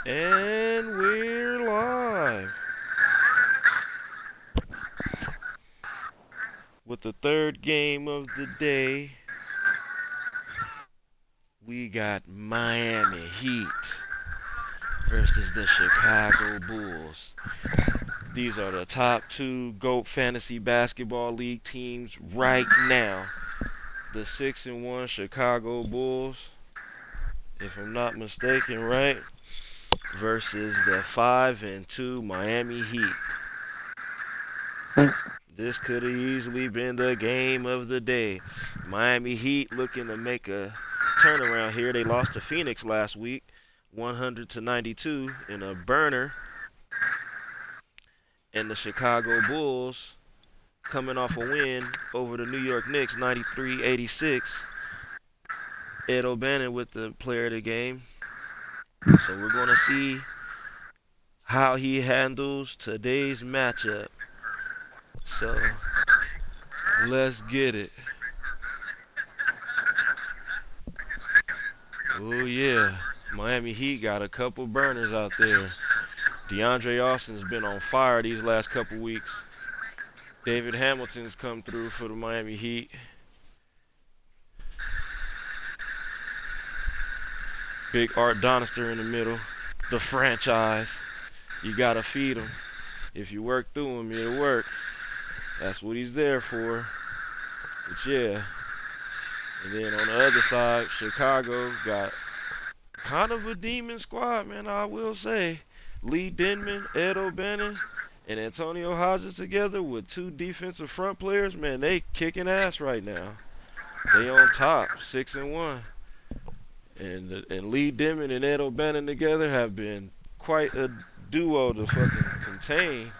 And we're live with the third game of the day. We got Miami Heat versus the Chicago Bulls. These are the top two GOAT Fantasy Basketball League teams right now. The 6-1 Chicago Bulls, if I'm not mistaken, right? Versus the 5-2 Miami Heat. This could have easily been the game of the day. Miami Heat looking to make a turnaround here. They lost to Phoenix last week, 100-92 in a burner. And the Chicago Bulls coming off a win over the New York Knicks, 93-86. Ed O'Bannon with the player of the game. So we're going to see how he handles today's matchup. So let's get it. Oh yeah, Miami Heat got a couple burners out there. DeAndre Austin's been on fire these last couple weeks. David Hamilton's come through for the Miami Heat. Big Art Donister in the middle. The franchise. You gotta feed him. If you work through him, it'll work. That's what he's there for. But yeah. And then on the other side, Chicago got kind of a demon squad, man, I will say. Lee Denman, Ed O'Bannon, and Antonio Hodges together with two defensive front players, man, they kicking ass right now. They on top, 6-1. And Lee Denman and Ed O'Bannon together have been quite a duo to fucking contain.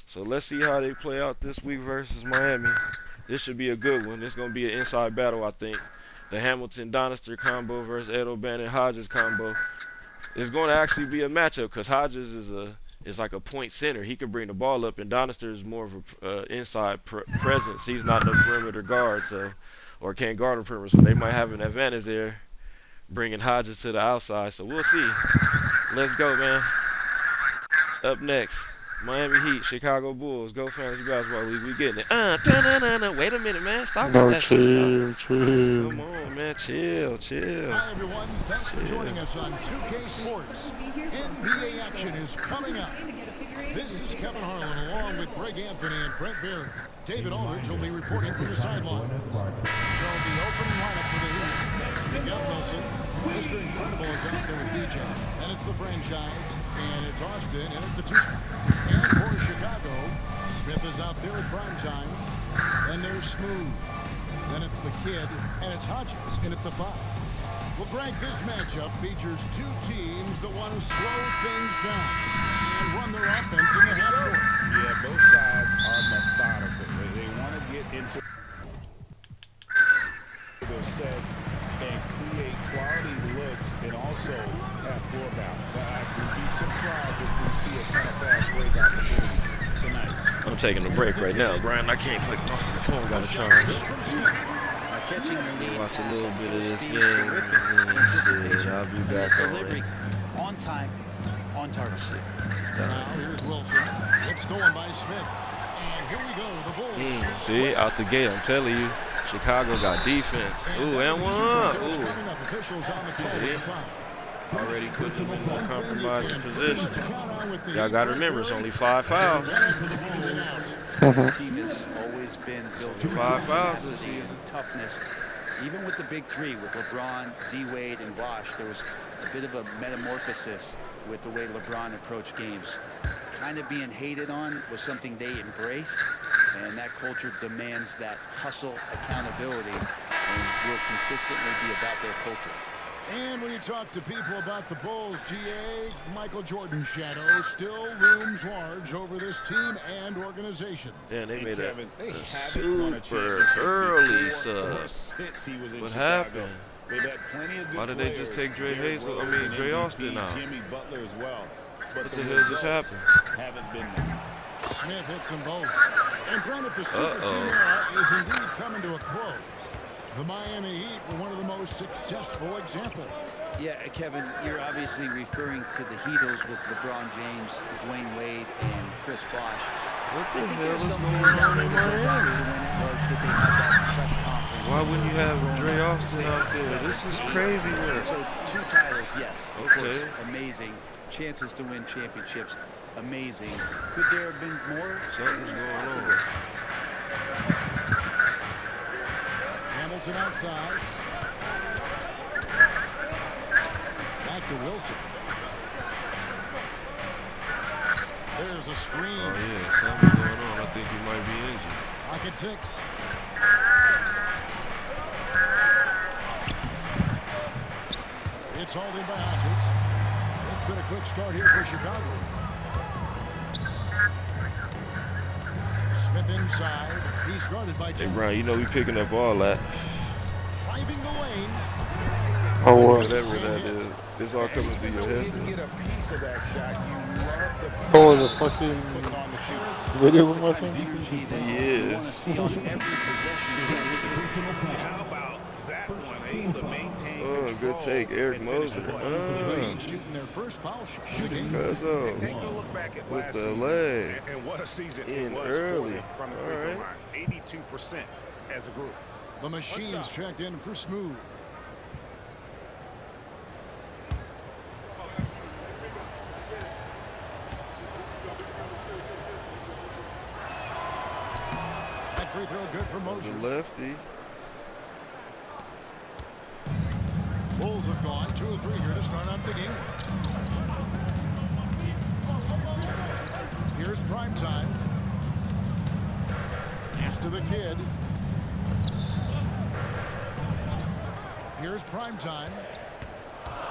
So let's see how they play out this week versus Miami. This should be a good one. This is going to be an inside battle, I think. The Hamilton-Donister combo versus Ed O'Bannon-Hodges combo. It's going to actually be a matchup because Hodges is like a point center. He can bring the ball up, and Donister is more of an inside presence. He's not no perimeter guard, or can't guard the perimeter, so they might have an advantage there, bringing Hodges to the outside. So we'll see. Let's go, man. Up next, Miami Heat, Chicago Bulls, Go Fantasy Basketball League. We getting it. Wait a minute, man. Stop with that shit. Come on, man. Chill. Hi, everyone. Thanks for joining us on 2K Sports. NBA action is coming up. This is Kevin Harlan along with Greg Anthony and Brent Barry. David Aldridge will be reporting from the sideline. So the opening lineup for the Heat. Miguel Nelson, Mr. Incredible is out there with DJ. And it's the franchise. And it's Austin in at the 2 spot. And for Chicago, Smith is out there at prime time. And there's Smooth. Then it's the Kid. And it's Hodges in at the 5. Well, Greg, this matchup features two teams that want to slow things down and run their offense in the half court. Yeah, both sides are methodical. They want to get into their sets and create quality looks and also have floor balance. I would be surprised if we see a ton of fast break opportunities tonight. I'm taking a break right now, Brian. I can't click off the phone. Got to charge. Catching the lead, Watch a little bit of this game. And I'll be back delivery on time, on target. Now here's Wilson. It's stolen by Smith. And here we go, the Bulls. See, out the gate, I'm telling you, Chicago got defense. Ooh, and one up. Ooh. See? Already put them in a compromising position. Y'all got to remember, it's only 5 fouls. This team has always been built Five around fouls this tenacity season. and toughness. Even with the big three, with LeBron, D-Wade, and Wash, there was a bit of a metamorphosis with the way LeBron approached games. Kind of being hated on was something they embraced, and that culture demands that hustle, accountability, and will consistently be about their culture. And when you talk to people about the Bulls, GA, Michael Jordan's shadow still looms large over this team and organization. Yeah, they made a Super super early sub. Since he was in What Chicago. happened? They've had plenty of good Why did they just take Dre Derrick Hazel- I Rose mean, and Dre MVP, Austin out? Jimmy Butler as well. But What the hell just results happened? haven't been there. Smith hits them both. And granted, the super team era is indeed coming to a close. The Miami Heat were one of the most successful examples. Yeah, Kevin, you're obviously referring to the Heatles with LeBron James, Dwayne Wade, and Chris Bosh. What the I think hell there's is some going fans out on there in that go back to Miami? when it was that they had that press conference. Why and wouldn't they you were have throwing Dre up Austin 6, out there? 7, This is 8. crazy work. So 2 titles, yes, of Okay. course, amazing. Chances to win championships, amazing. Could there have been more? Something's going Possibly. on. Hamilton outside. Back to Wilson. There's a screen. Oh, yeah, something's going on. I think he might be injured. Pocket 6. It's hauled in by Hodges. It's been a quick start here for Chicago. Smith inside. He's guarded by Hey, Jim. Brian, you know we picking that ball at. Driving the lane. Oh, what? Whatever that is. It's all coming through your You didn't headset. get a piece of that shot. You love the Oh, the fucking puts on the shoot. video That's we're the kind of watching? energy that you Yeah. want to see on every possession. How about that one? Able to maintain Oh, control good take, Eric and finish the Moser. play. He's shooting their first foul shot of the game. Cuz Take a look back at with last the season leg. and what a season In it was early. for them from the free throw Alright. line. 82% as a group. The machine's checked in for Smooth. That free throw good for The Mosier. lefty. Bulls have gone 2 of 3 here to start out the game. Here's prime time. Pass to the kid. Here's prime time.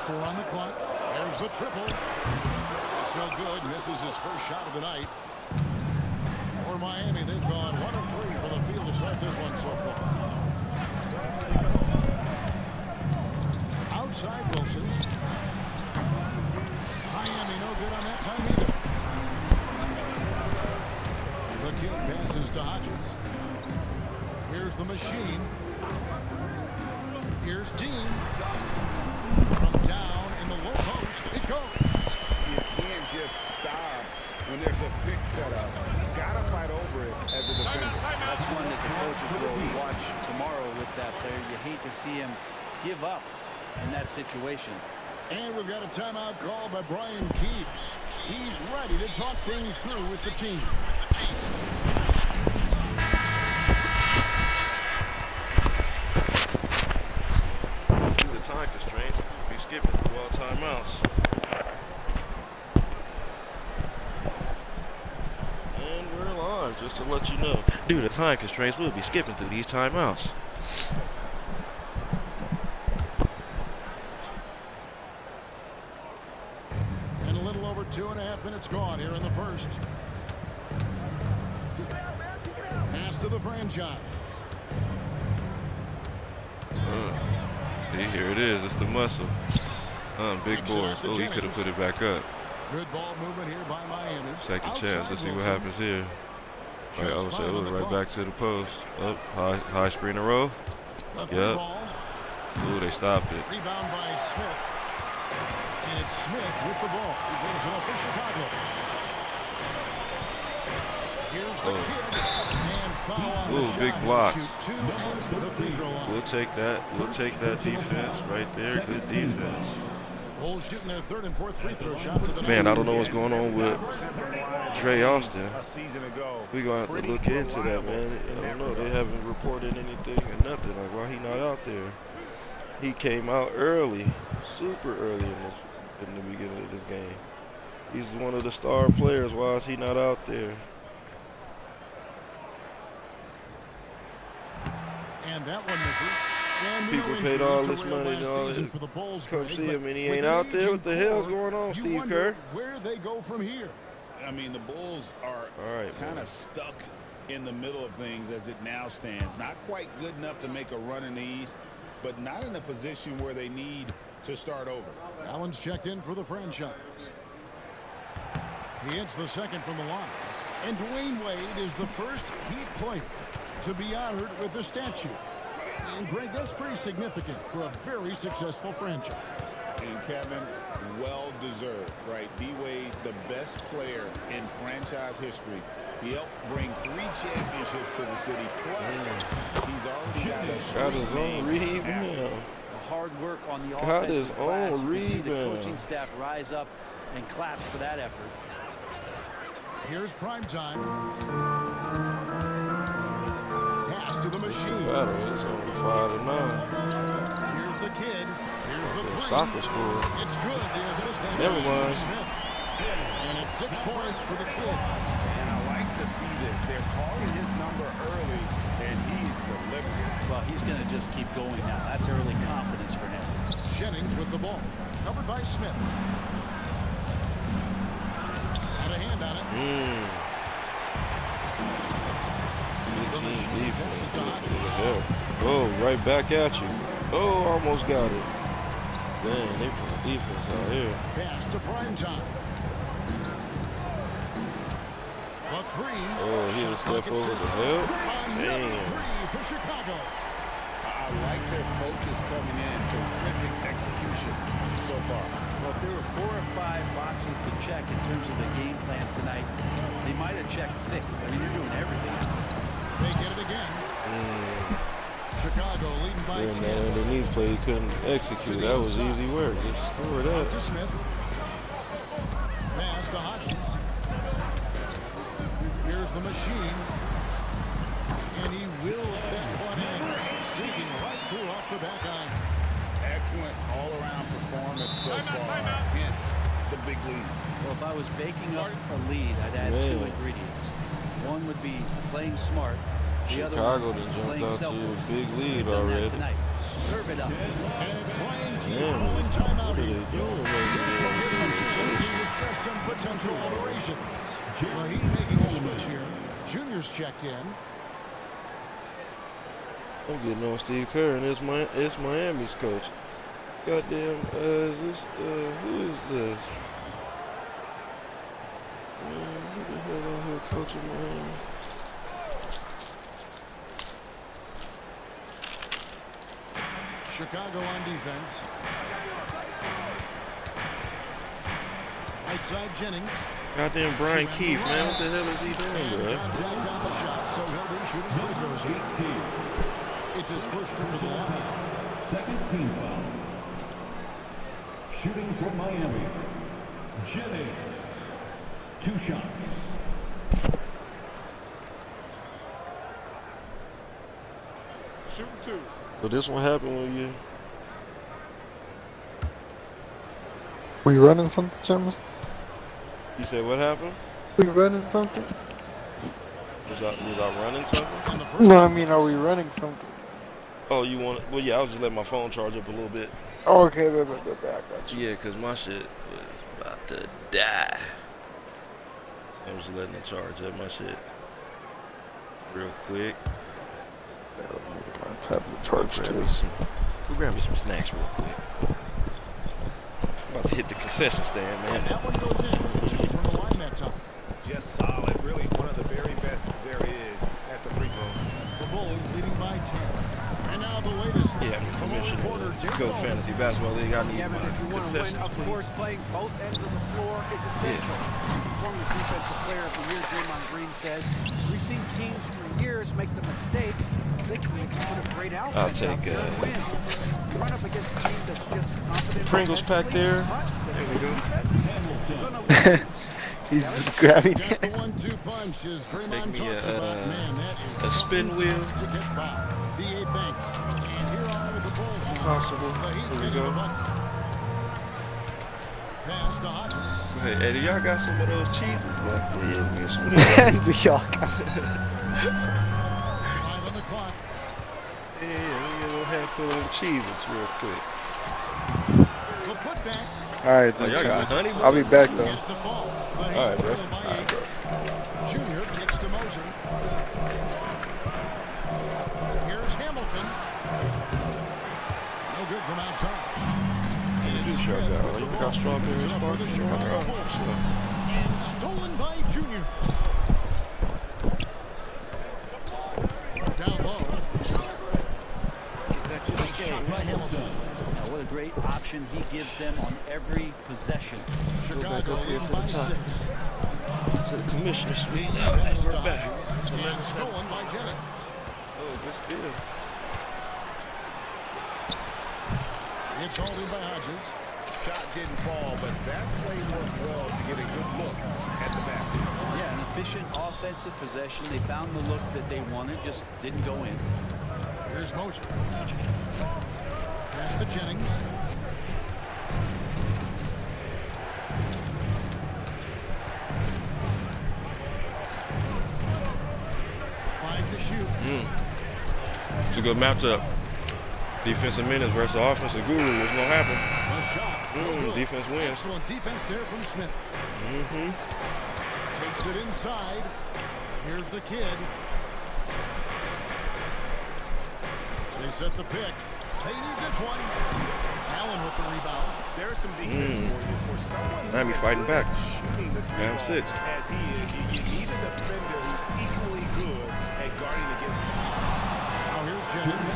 4 on the clock. There's the triple. It's no good. Misses his first shot of the night. For Miami, they've gone 1 of 3 for the field to start this one so far. Outside Wilson. Miami no good on that time either. The kid passes to Hodges. Here's the machine. Here's Dean. From down in the low post, it goes. You can't just stop when there's a pick set up. Gotta fight over it as a defender. That's one that the coaches will watch tomorrow with that player. You hate to see him give up in that situation. And we've got a timeout call by Brian Keefe. He's ready to talk things through with the team. Due to time constraints, we skipping through all timeouts. And we're live, just to let you know. Due to time constraints, we'll be skipping through these timeouts. And a little over 2.5 minutes gone here in the first. Pass to the franchise. See, here it is. It's the muscle. Big Kicks it boys. out to Oh, he could have Jennings. put it back up. Good ball movement here by Miami. Second Outside chance. Let's see what Wilson. happens here. Like I Just would say, 5 on look the right clock. back to the post. Up, high screen and roll. The free Yep. ball. Ooh, they stopped it. Rebound by Smith. And it's Smith with the ball. He brings it up for Chicago. Here's the kid. And foul on the Ooh, shot. big He'll blocks. shoot 2 at the free throw line. We'll take that. We'll take that defense right there. Good defense. Bulls shooting their 3rd and 4th free throw shots of the night. Man, I don't know what's going on with Dre Austin. A season ago. We're going to have to look into that, man. I don't know. They haven't reported anything or nothing. Like, why he not out there? He came out early, super early in the beginning of this game. He's one of the star players. Why is he not out there? And that one misses. And People no paid injuries all to this rail money last and all season that. for the Bulls, Come Greg, see but him and he with ain't an out there. aging What the hell's core, going on, you Steve wonder Kerr? where they go from here. I mean, the Bulls are All right, kind man. of stuck in the middle of things as it now stands. Not quite good enough to make a run in the East, but not in a position where they need to start over. Allen's checked in for the franchise. He hits the second from the line. And Dwayne Wade is the first Heat player to be honored with the statue. And Greg, that's pretty significant for a very successful franchise. And Kevin, well deserved, right? D-Wade, the best player in franchise history. He helped bring 3 championships to the city. Plus, he's already Got his own rebound. Hard work on the Got his offensive glass. own You can see the rebound. coaching staff rise up and clap for that effort. Here's prime time. Pass to the machine. It's only 5-9. Here's the kid. Here's the three. Soccer score. It's good. The assist. Never mind. Smith. And it's 6 points for the kid. And I like to see this. They're calling his number early, and he's delivering. Well, he's going to just keep going now. That's early confidence for him. Jennings with the ball. Covered by Smith. Had a hand on it. Good team defense. Oh, right back at you. Oh, almost got it. Dang, they put the defense out here. Pass to prime time. The three. Oh, he was step over the hell. Another Damn. three for Chicago. I like their focus coming in. Terrific execution so far. Well, if there were 4 or 5 boxes to check in terms of the game plan tonight, they might have checked 6. I mean, they're doing everything. They get it again. Chicago leading by 10. That underneath play he couldn't execute. That was easy work. Just score that. To Smith. Pass to Hodges. Here's the machine. And he wills that one in. Sinking right through off the back iron. Excellent all-around performance so far. Hence the big lead. Well, if I was baking up a lead, I'd add 2 ingredients. One would be playing smart. The other Chicago one, done jumped playing out to a selfless. big lead They've done that already. tonight. Serve it up. And it's Brian Keith Damn, calling timeout what are here. they doing? To discuss some potential alterations. Well, he's making a switch here. Junior's checked in. I'm getting on Steve Kerr, and it's Miami's coach. Goddamn, is this, who is this? Man, who the hell out here coaching Miami? Chicago on defense. Right side Jennings. Goddamn Brian Keith, man, what the hell is he And doing, bro? contact on the shot, so he'll be shooting free throws here. It's his first trip to the line. Second team foul. Shooting from Miami. Jennings. 2 shots. Shooting 2. But this one happened when you... We running something, James? You said what happened? We running something? Was I running something? And the first No, I mean, are we running something? Oh, you want? Well, yeah, I was just letting my phone charge up a little bit. Oh, okay, I got you. Yeah, cause my shit was about to die. So I'm just letting it charge up my shit real quick. My tablet charged too. We'll grab me some snacks real quick. About to hit the concession stand, man. And that one goes in. 2 from the line that time. Just solid. Really one of the very best there is at the free throw. The Bulls leading by 10. And now the latest. Yeah, From our permission reporter, to David go Aldridge. fantasy basketball league. I need Yeah, my but if you want to win, concessions, of please. course, playing both ends of the floor is essential. Former Defensive Player of the Year, Draymond Green says, we've seen teams for years make the mistake thinking they can put a great I'll outfit out take there and win. You run up against a team that's just confident. Pringles pack there. There we go. You're gonna win. He's just grabbing Got it. the 1-2 punch as Draymond Take me talks about, man, that is a spin something wheel. tough to get by. The 8 thanks. And here are the Bulls now. Possible. The Heat Here we getting go. the bucket. Pass to Hodges. Hey, Eddie, y'all got some of those cheeses left? Yeah, we some of those. We all got 5 on the clock. Yeah, let me get a little handful of them cheeses real quick. The putback. Alright, Oh, y'all got honey? I'll be back though. Get it to fall. The Heat All right, bro. trail by All right, 8. Junior kicks to Moser. Here's Hamilton. No good from outside. And Do it's shark Smith out. with You the got ball. strawberry Gives it up for the sparkling Chicago water. Bulls. So, And stolen by Junior. Down low. Nice shot by Hamilton. What a great option he gives them on every possession. Chicago leads by 6. To the commissioner suite. Being Oh, passed we're to back. Hodges and stolen by Jennings. Oh, good steal. It's hauled in by Hodges. Shot didn't fall, but that play worked well to get a good look at the basket. Yeah, an efficient offensive possession. They found the look that they wanted, just didn't go in. Here's Moser. Pass to Jennings. To shoot. It's a good matchup. Defensive minutes versus offensive guru. What's gonna happen? A shot. Defense wins. Excellent defense there from Smith. Takes it inside. Here's the kid. They set the pick. They need this one. Allen with the rebound. There's some defense for you. For someone Miami who's fighting back. shooting the three ball 6. as he is, you need a defender who's equally good at guarding against him. Now here's Jennings.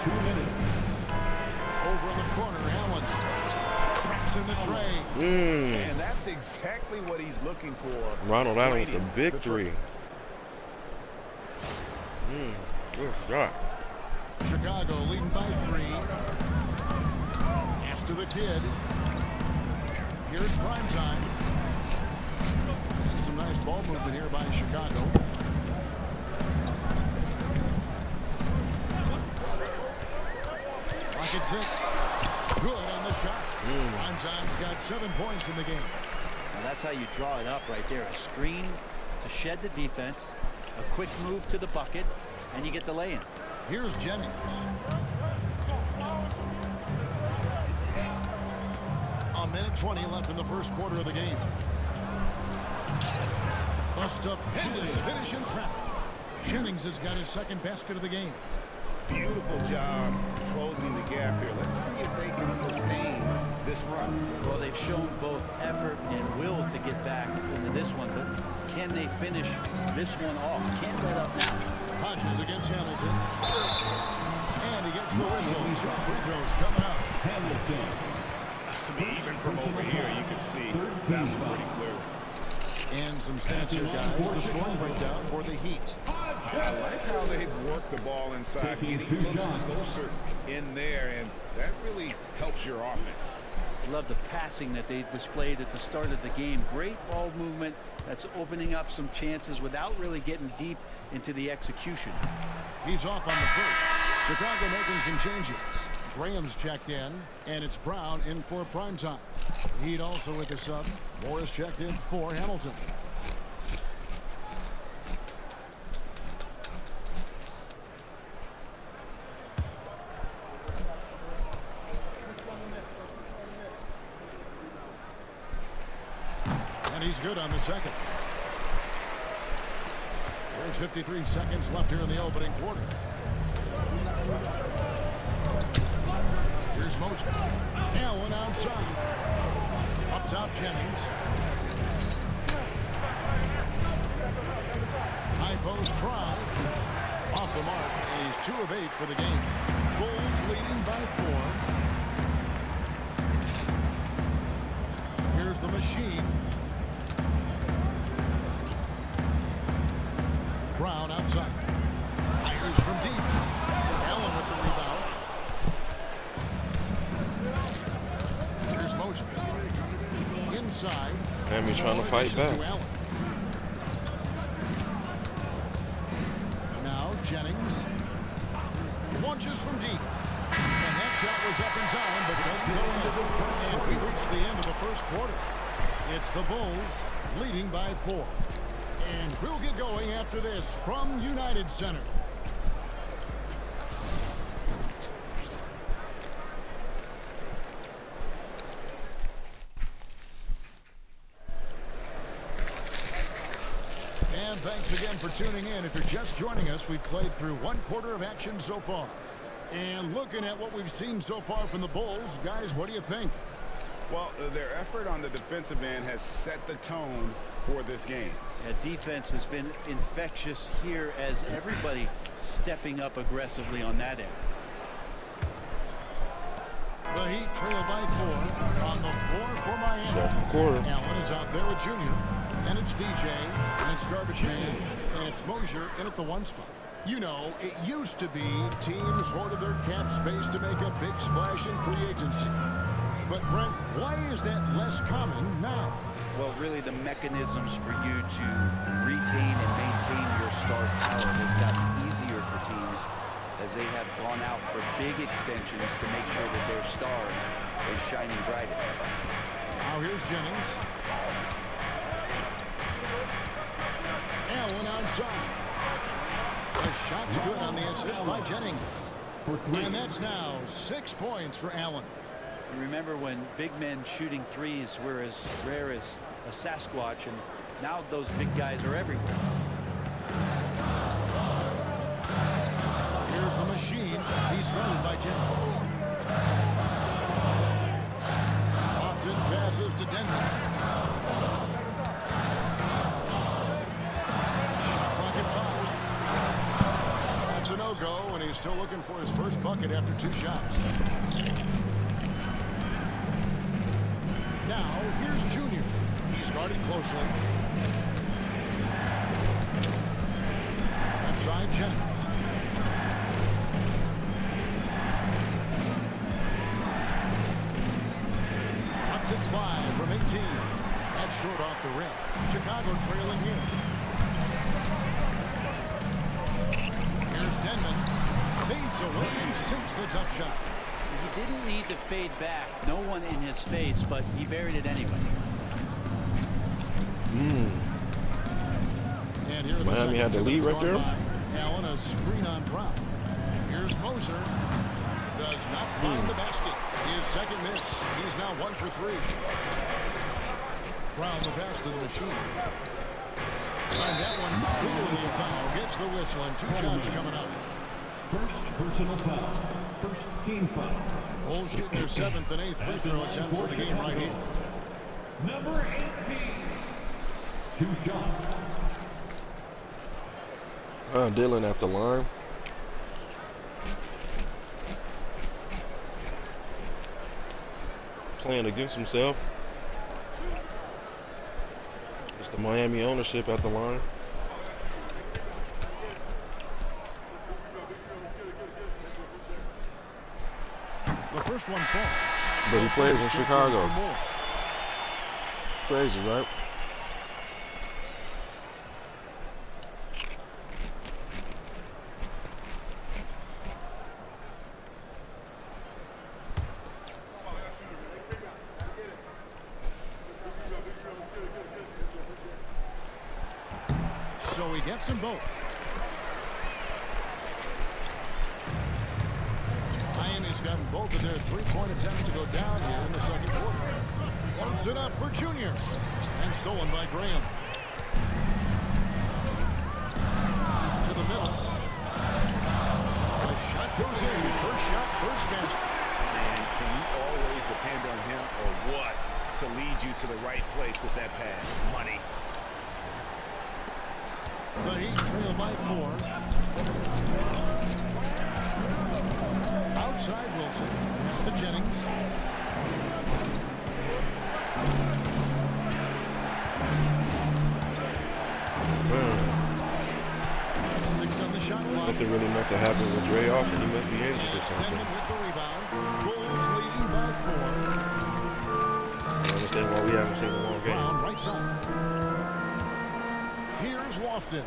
2 minutes. Over in the corner, Allen. Traps in the tray. And that's exactly what he's looking for. Ronald Allen with the Creating big the three. Good shot. Chicago leading by 3. Pass to the kid. Here's prime time. And some nice ball movement here by Chicago. Rocket 6. Good on the shot. Prime time's got 7 points in the game. Now that's how you draw it up right there. A screen to shed the defense, a quick move to the bucket, and you get the lay-in. Here's Jennings. A minute 20 left in the first quarter of the game. A stupendous finish in traffic. Jennings has got his second basket of the game. Beautiful job closing the gap here. Let's see if they can sustain this run. Well, they've shown both effort and will to get back into this one, but can they finish this one off? Can't let up now. Hodges against Hamilton. And he gets the whistle. 2 free throws coming up. Hamilton. Even from over here, you can see that was pretty clear. And some stats here, guys. The scoring breakdown for the Heat. I like how they've worked the ball inside, getting looks closer in there, and that really helps your offense. I love the passing that they displayed at the start of the game. Great ball movement that's opening up some chances without really getting deep into the execution. He's off on the first. Chicago making some changes. Graham's checked in, and it's Brown in for primetime. Heat also with the sub. Morris checked in for Hamilton. And he's good on the second. There's 53 seconds left here in the opening quarter. Here's Moser. Allen outside. Up top, Jennings. High post try. Off the mark. He's 2 of 8 for the game. Bulls leading by 4. Here's the machine. Brown outside. Fires from deep. Allen with the rebound. Here's Moser. Inside. Miami trying to fight back. To Allen. Now Jennings. Launches from deep. And that shot was up in time, but doesn't go in. And we reach the end of the first quarter. It's the Bulls leading by 4. And we'll get going after this from United Center. And thanks again for tuning in. If you're just joining us, we've played through 1 quarter of action so far. And looking at what we've seen so far from the Bulls, guys, what do you think? Well, their effort on the defensive end has set the tone for this game. Yeah, defense has been infectious here as everybody stepping up aggressively on that end. The Heat trail by 4 on the floor for Miami. Second quarter. Allen is out there with Junior. And it's DJ. And it's Garbage Man. And it's Mosier in at the 1 spot. You know, it used to be teams hoarded their cap space to make a big splash in free agency. But, Brent, why is that less common now? Well, really, the mechanisms for you to retain and maintain your star power has gotten easier for teams as they have gone out for big extensions to make sure that their star is shining brightest. Now here's Jennings. Allen outside. The shot's good on the assist by Jennings. And that's now 6 points for Allen. You remember when big men shooting threes were as rare as a Sasquatch, and now those big guys are everywhere. Here's the machine. He's guarded by Jennings. Often passes to Denver. Shot clock at 5. That's a no-go, and he's still looking for his first bucket after 2 shots. Now, here's Junior. He's guarded closely. Outside Jennings. That's at 5 from 18. That's short off the rim. Chicago trailing here. Here's Denman. Fades away and sinks the tough shot. He didn't need to fade back. No one in his face, but he buried it anyway. And here Miami had the lead right there. Allen, a screen on Brown. Here's Moser. Does not find the basket. His second miss. He's now 1 for 3. Brown the pass to the machine. And that one clearly a foul. Gets the whistle and 2 shots coming up. First personal foul. First team foul. Bulls shooting their 7th and 8th free throw attempts for the game right here. Number 18. 2 shots. Dylan at the line. Playing against himself. It's the Miami ownership at the line. The first one falls. But he plays in Chicago. Crazy, right? So he gets them both. Miami's gotten both of their 3-point attempts to go down here in the second quarter. Floats it up for Junior. And stolen by Graham. To the middle. The shot goes in. First shot, first basket. And can you always depend on him or what to lead you to the right place with that pass? Money. The Heat trail by 4. Outside Wilson. Pass to Jennings. Six on the shot clock. Something really must have happened with Dre off, and he must be injured or It's something. Denman with the rebound. Bulls leading by 4. I don't understand why we haven't seen a long game. Brown right side. Here's Lofton.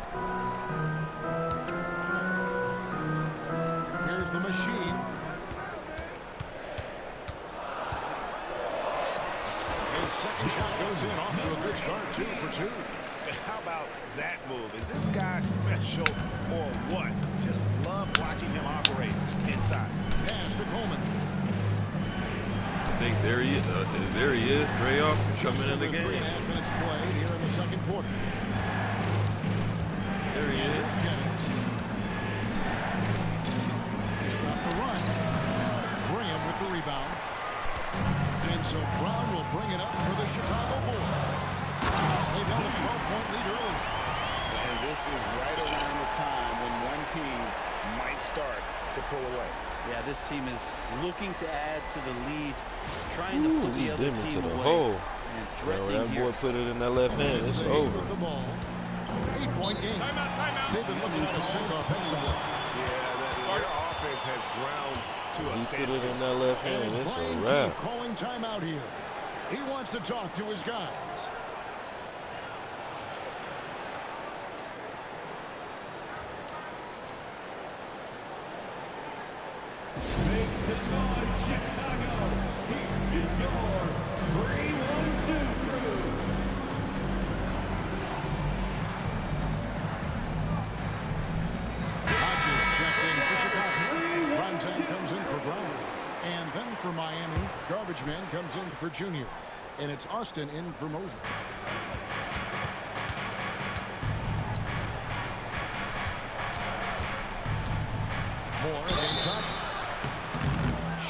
Here's the machine. His second shot goes in, off to a good start, 2 for 2. How about that move? Is this guy special or what? Just love watching him operate inside. Pass to Coleman. I think there he is. Dre off coming in the Just under game. 3.5 minutes played here in the second quarter. There he And is. here's Jennings. Stop the run. Graham with the rebound. And so Brown will bring it up for the Chicago Bulls. They've had a 12-point lead early. And this is right around the time when one team might start to pull away. Yeah, this team is looking to add to the lead, trying to put He the other dimmed team to the away, hole. and Well, threatening that here. boy put it in that left hand. It's It's the Heat over. with the ball. 8-point game. They've been looking at a sink offensively. Yeah, their offense has ground to a He put it standstill. in that left And hand. it's It's a Brian wrap. Keefe calling timeout here. He wants to talk to his guys. Make some noise, Chicago. Here is your 3-1-2 crew. Hodges checked in for Chicago. Bronson comes in for Brown. And then for Miami, Garbage Man comes in for Junior. And it's Austin in for Moser. Moore against Hodges.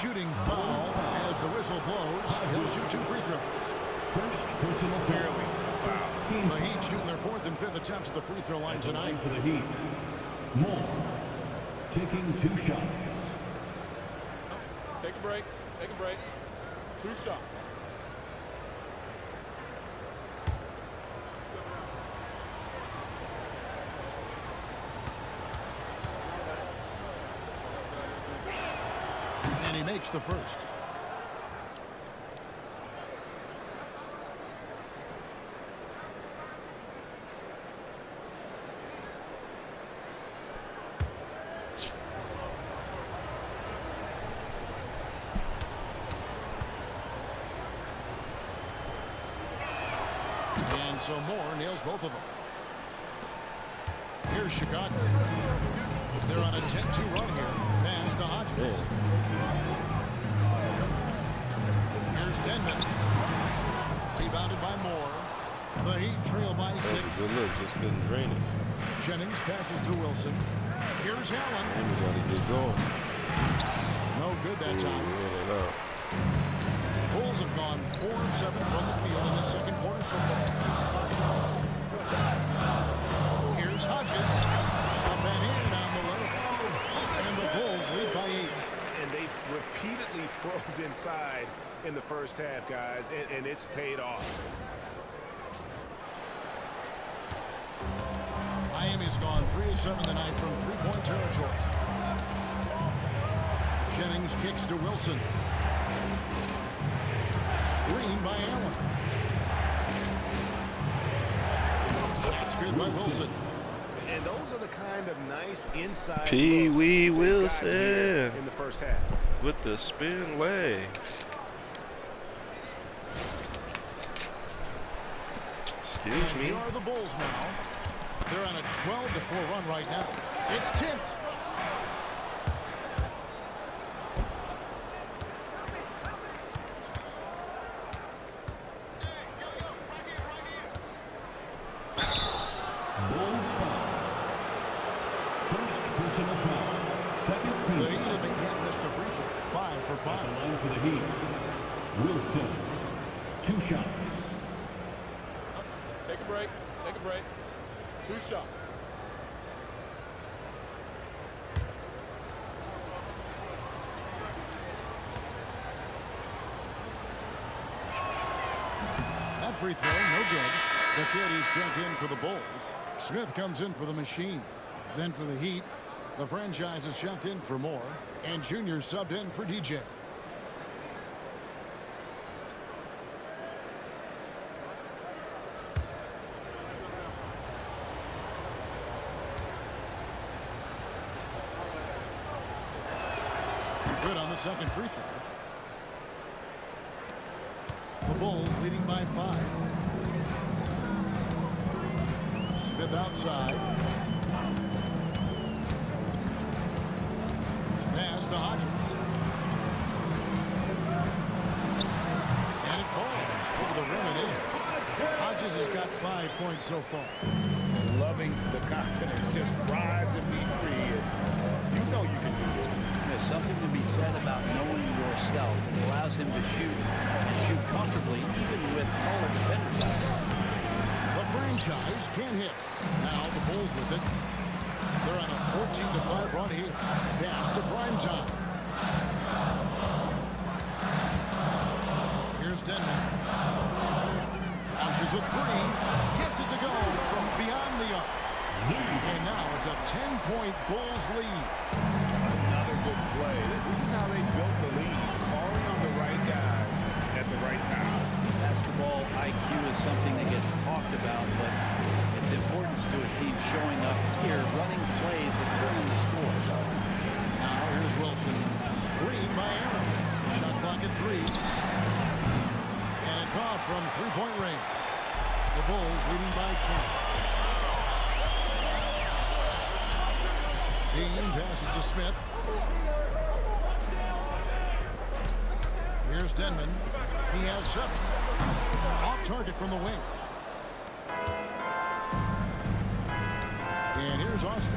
Shooting foul as the whistle blows. He'll shoot 2 free throws. First personal foul. First team The Heat shooting their 4th and 5th attempts at the free throw line tonight. for the Heat. Moore taking 2 shots. Take a break. Take a break. 2 shots. And he makes the first. And so Moore nails both of them. Here's Chicago. They're on a 10-2 run here. Pass to Hodges. Here's Denman. Rebounded by Moore. The Heat trail by 6. That's a good look. Just couldn't drain it. Jennings passes to Wilson. Here's Allen. And we got to get going. No good that time. Out. Bulls have gone 4 of 7 from the field in the second quarter so far. Here's Hodges. A man in down the low. And the Bulls lead by 8. And they've repeatedly probed inside in the first half, guys, and it's paid off. Miami's gone 3 of 7 tonight from 3-point territory. Jennings kicks to Wilson. Green by Allen. That's good by Wilson. And those are the kind of nice inside Pee looks Wee they've gotten here Wilson in the first half. with the spin leg. Excuse And me. here are the Bulls now. They're on a 12-4 run right now. It's tipped. Bulls foul. First personal foul. Second The team Heat foul. have yet missed a free throw. 5 for At 5. the line for the Heat. Wilson. 2 shots. Take a break. Take a break. 2 shots. That free throw, no good. The kid is checked in for the Bulls. Smith comes in for the Machine. Then for the Heat, the franchise is checked in for Moore. And Junior subbed in for DJ. Good on the second free throw. The Bulls leading by 5. Smith outside. Pass to Hodges. And it falls over the rim and in. Hodges has got 5 points so far. Loving the confidence. Just rise and be free. And you know you can do this. There's something to be said about knowing yourself. It allows him to shoot and shoot comfortably, even with taller defenders out there. The franchise can't hit. Now the Bulls with it. They're on a 14-5 run here. Pass to Primetime. Here's Denman. Launches a three. Gets it to go from beyond the arc. And now it's a 10-point Bulls lead. Another good play. This is how they built the lead. Calling on the right guys at the right time. Basketball IQ is something that gets talked about, but its importance to a team showing up here, running plays that turn into scores. Now here's Wilson. Screen by Allen. Shot clock at 3. And it's off from three-point range. The Bulls leading by 10. Dean passes to Smith. Here's Denman. He has 7. Off target from the wing. And here's Austin.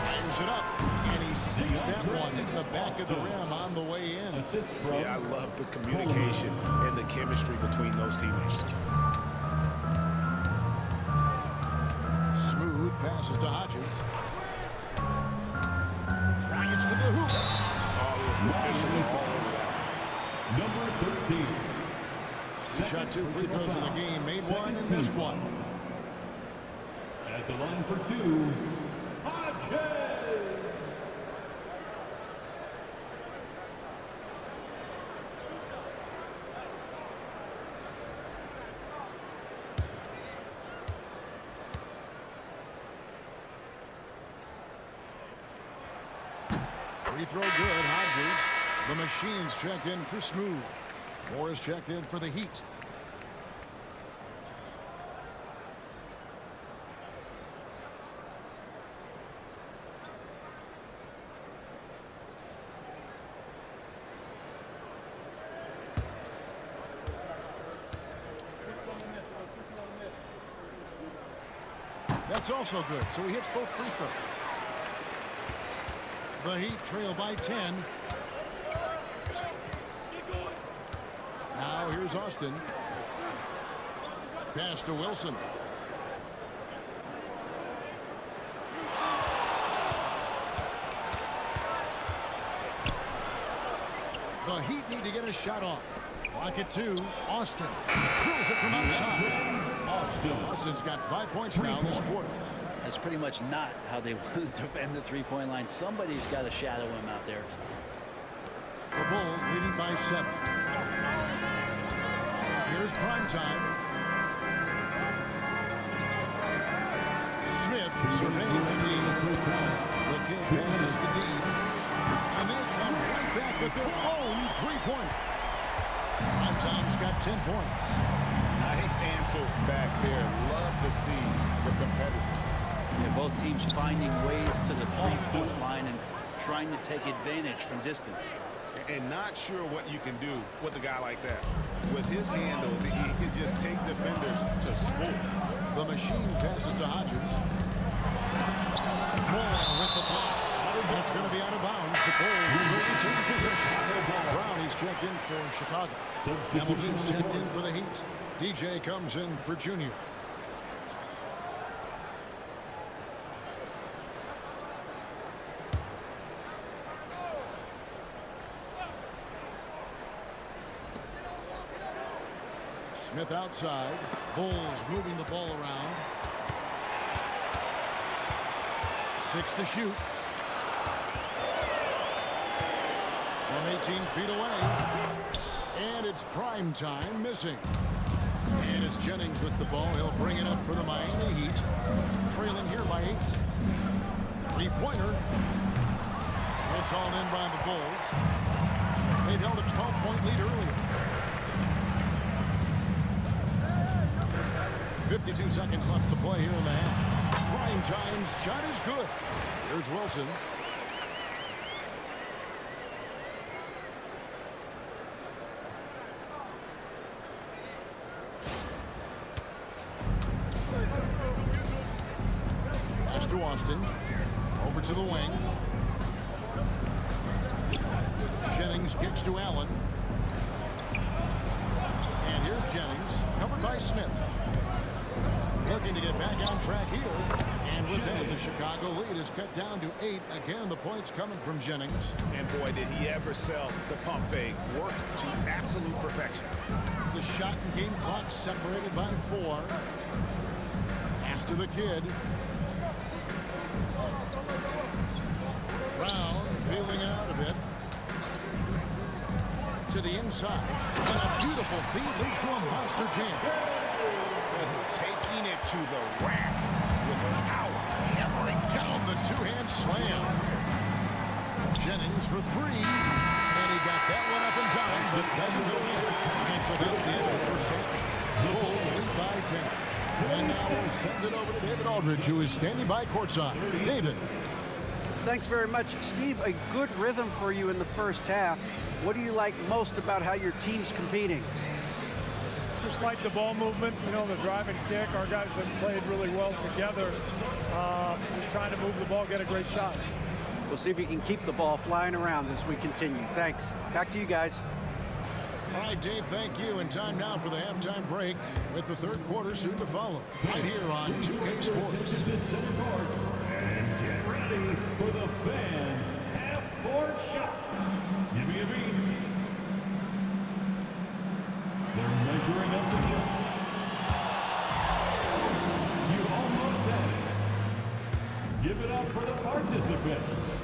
Fires it up. And he sinks that one in the back of the rim on the way in. Yeah, I love the communication and the chemistry between those teammates. Smooth passes to Hodges. Drives to the hoop. Oh, the officials are all over that. Number 13. He shot 2 free throws in the game, made 1 and missed 1. At the line for 2, Hodges. Free throw good, Hodges. The Machines checked in for Smooth. Morris checked in for the Heat. That's also good, so he hits both free throws. The Heat trail by 10. Now here's Austin. Pass to Wilson. The Heat need to get a shot off. Clock at 2. Austin drills it from outside. Austin's got 5 points now this quarter. That's pretty much not how they want to defend the three-point line. Somebody's got to shadow him out there. The Bulls leading by 7. Here's Primetime. Smith surveying the D. The kid passes to D. And they come right back with their own three-pointer. Primetime's got 10 points. Nice answer back there. Love to see the competitors. Yeah, both teams finding ways to the three-point line and trying to take advantage from distance. And not sure what you can do with a guy like that. With his handles, he can just take defenders to score. The Machine passes to Hodges. Moore with the block. And it's going to be out of bounds. The Bulls will retain possession. Brownie's checked in for Chicago. Hamilton's checked in for the Heat. DJ comes in for Junior. Smith outside. Bulls moving the ball around. 6 to shoot. From 18 feet away. And it's Primetime missing. And it's Jennings with the ball. He'll bring it up for the Miami Heat. Trailing here by 8. Three-pointer. It's all in by the Bulls. They've held a 12-point lead earlier. 52 seconds left to play here in the half. Primetime's shot is good. Here's Wilson. Pass to Austin. Over to the wing. Jennings kicks to Allen. And here's Jennings, covered by Smith. Looking to get back on track here. And with that, the Chicago lead is cut down to 8. Again, the points coming from Jennings. And boy, did he ever sell the pump fake. Worked to absolute perfection. The shot and game clock separated by 4. Pass to the kid. Brown feeling it out a bit. To the inside. And a beautiful feed leads to a monster jam. Taking it to the rack with power. Hammering down the two-hand slam. Jennings for 3. And he got that one up in time, but doesn't go in. And so that's the end of the first half. The Bulls lead by 10. And now we'll send it over to David Aldridge, who is standing by courtside. David. Thanks very much, Steve. A good rhythm for you in the first half. What do you like most about how your team's competing? Just like the ball movement, you know, the drive and kick. Our guys have played really well together. Just trying to move the ball, get a great shot. We'll see if we can keep the ball flying around as we continue. Thanks. Back to you guys. All right, Dave, thank you. And time now for the halftime break with the third quarter soon to follow. Right here on 2K Sports. And get ready for the fan half-court shots. Give me a beat. They're measuring up the shots. You almost had it. Give it up for the participants.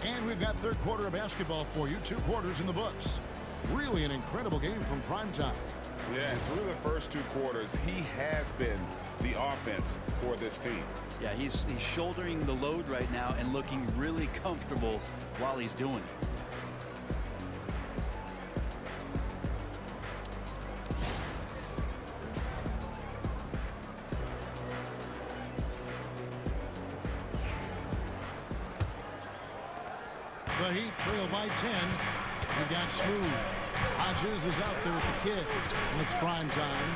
And we've got third quarter of basketball for you. 2 quarters in the books. Really an incredible game from primetime. Yeah, and through the first 2 quarters, he has been the offense for this team. Yeah, he's shouldering the load right now and looking really comfortable while he's doing it. The Heat trail by 10. We've got Smooth. Hodges is out there with the kid. And it's prime time.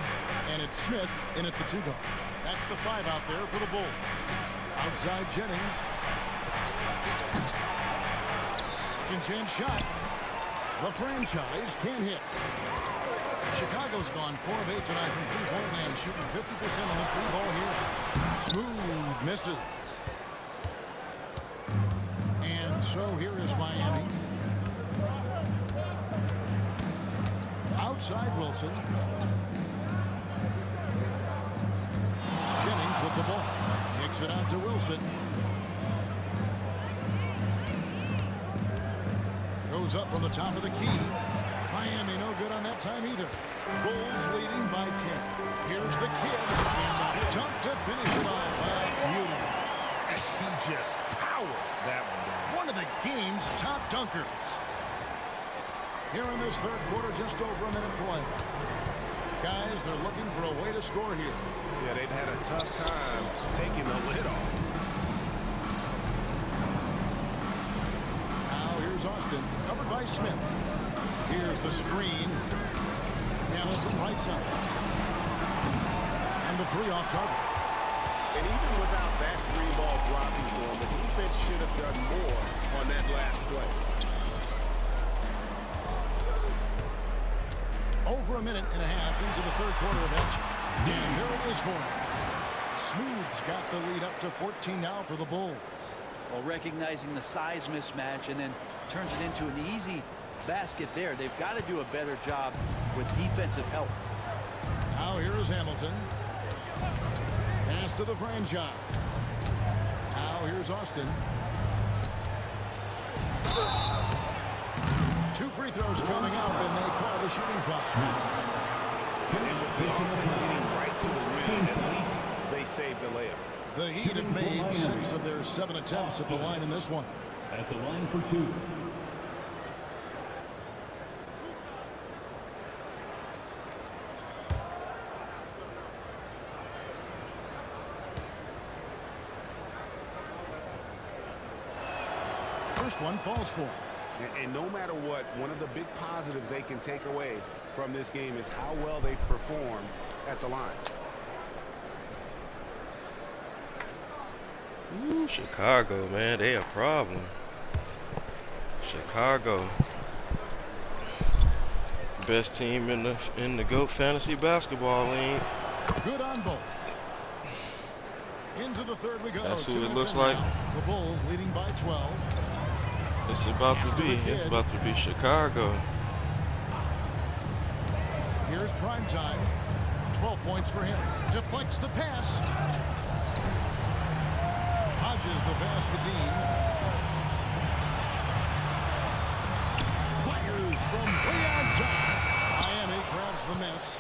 And it's Smith in at the 2 guard. That's the 5 out there for the Bulls. Outside Jennings. Second chance shot. The franchise can't hit. Chicago's gone 4 of 8 tonight from three-point land, shooting 50% on the free ball here. Smooth misses. And so here is Miami. Outside Wilson. Jennings with the ball. Kicks it out to Wilson. Goes up from the top of the key. Miami no good on that time either. Bulls leading by 10. Here's the kid. And the dunk to finish it off. Beauty. He just powered that one down. One of the game's top dunkers. Here in this third quarter, just over a minute play. Guys, they're looking for a way to score here. Yeah, they've had a tough time taking the lid off. Now here's Austin, covered by Smith. Here's the screen. Hamilton right side. And the 3 off target. And even without that 3-ball dropping for him, the defense should have done more on that last play. Over a minute and a half into the third quarter of action. And there it is for him. Smooth's got the lead up to 14 now for the Bulls. Well, recognizing the size mismatch and then turns it into an easy basket there. They've got to do a better job with defensive help. Now here is Hamilton. Pass to the franchise. Now here's Austin. 2 free throws coming up, and they call the shooting foul. And with the offense getting right to the rim, at least they saved the layup. The Heat have made 6 of their 7 attempts at the line in this one. At the line for 2. First one falls for. And no matter what, one of the big positives they can take away from this game is how well they perform at the line. Ooh, Chicago, man, they a problem. Chicago, best team in the GOAT fantasy basketball league. Good on both. Into the third we go. That's 2 who it minutes looks in like. now. The Bulls leading by 12. It's about to be. It's about to be Chicago. Here's prime time. 12 points for him. Deflects the pass. Hodges the pass to Dean. Fires from way outside. Miami grabs the miss.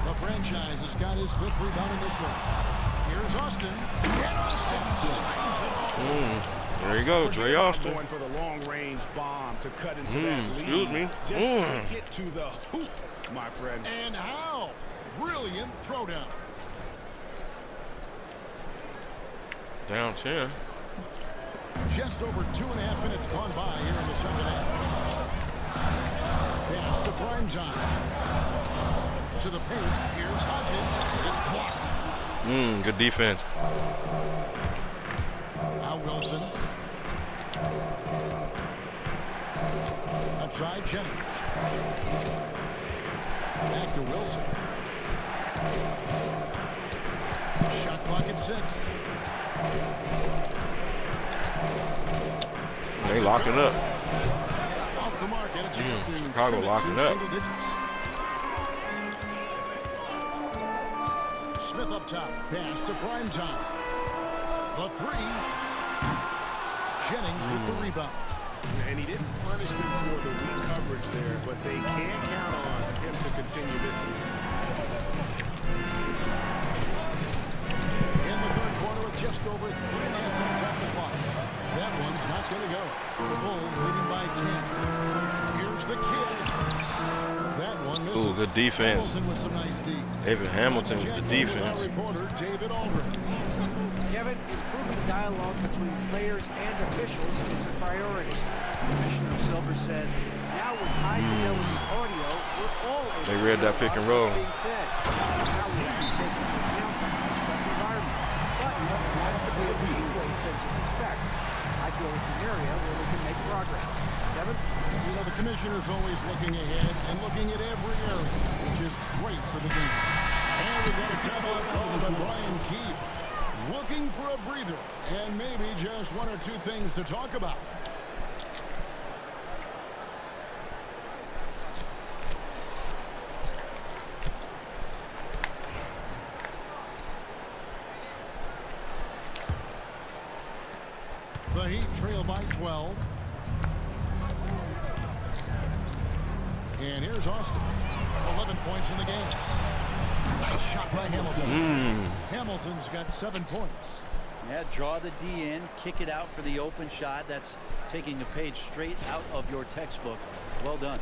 The franchise has got his 5th rebound in this one. Here's Austin. And Austin slams it all. There you go, Dre Austin. Going for the long-range bomb to cut into that lead. Excuse me. Just to get to the hoop, my friend. And how? Brilliant throwdown. Down 10. Just over 2.5 minutes gone by here in the second half. Pass to prime time. To the paint. Here's Hodges. It's blocked. Good defense. Now Wilson. Outside Jennings. Back to Wilson. Shot clock at 6. They locking up. Off the mark and a chance to Chicago trim it locking to up. single digits. Smith up top. Pass to prime time. The 3. Jennings with the rebound. And he didn't punish them for the weak coverage there, but they can't count on him to continue missing. In the third quarter with just over 3.5 minutes off the clock. That one's not going to go. The Bulls leading by 10. Here's the kid. That one misses. Ooh, good defense. Hamilton with some nice D. David Hamilton with the defense. Reporter David Aldridge. Kevin, improving dialogue between players and officials is a priority. Commissioner Silver says, now with high-fidelity audio, we're all able They read that pick and roll. what's being said. Now we can take into account the stress environment. But there has to be a two-way sense of respect. I feel it's an area where we can make progress. Kevin? You know, the commissioner's always looking ahead and looking at every area, which is great for the game. And we've got a timeout call by Brian Keefe. Looking for a breather and maybe just 1 or 2 things to talk about. The Heat trail by 12. And here's Austin. 11 points in the game. Nice shot by Hamilton. Hamilton's got 7 points. Yeah, draw the D in, kick it out for the open shot. That's taking a page straight out of your textbook. Well done.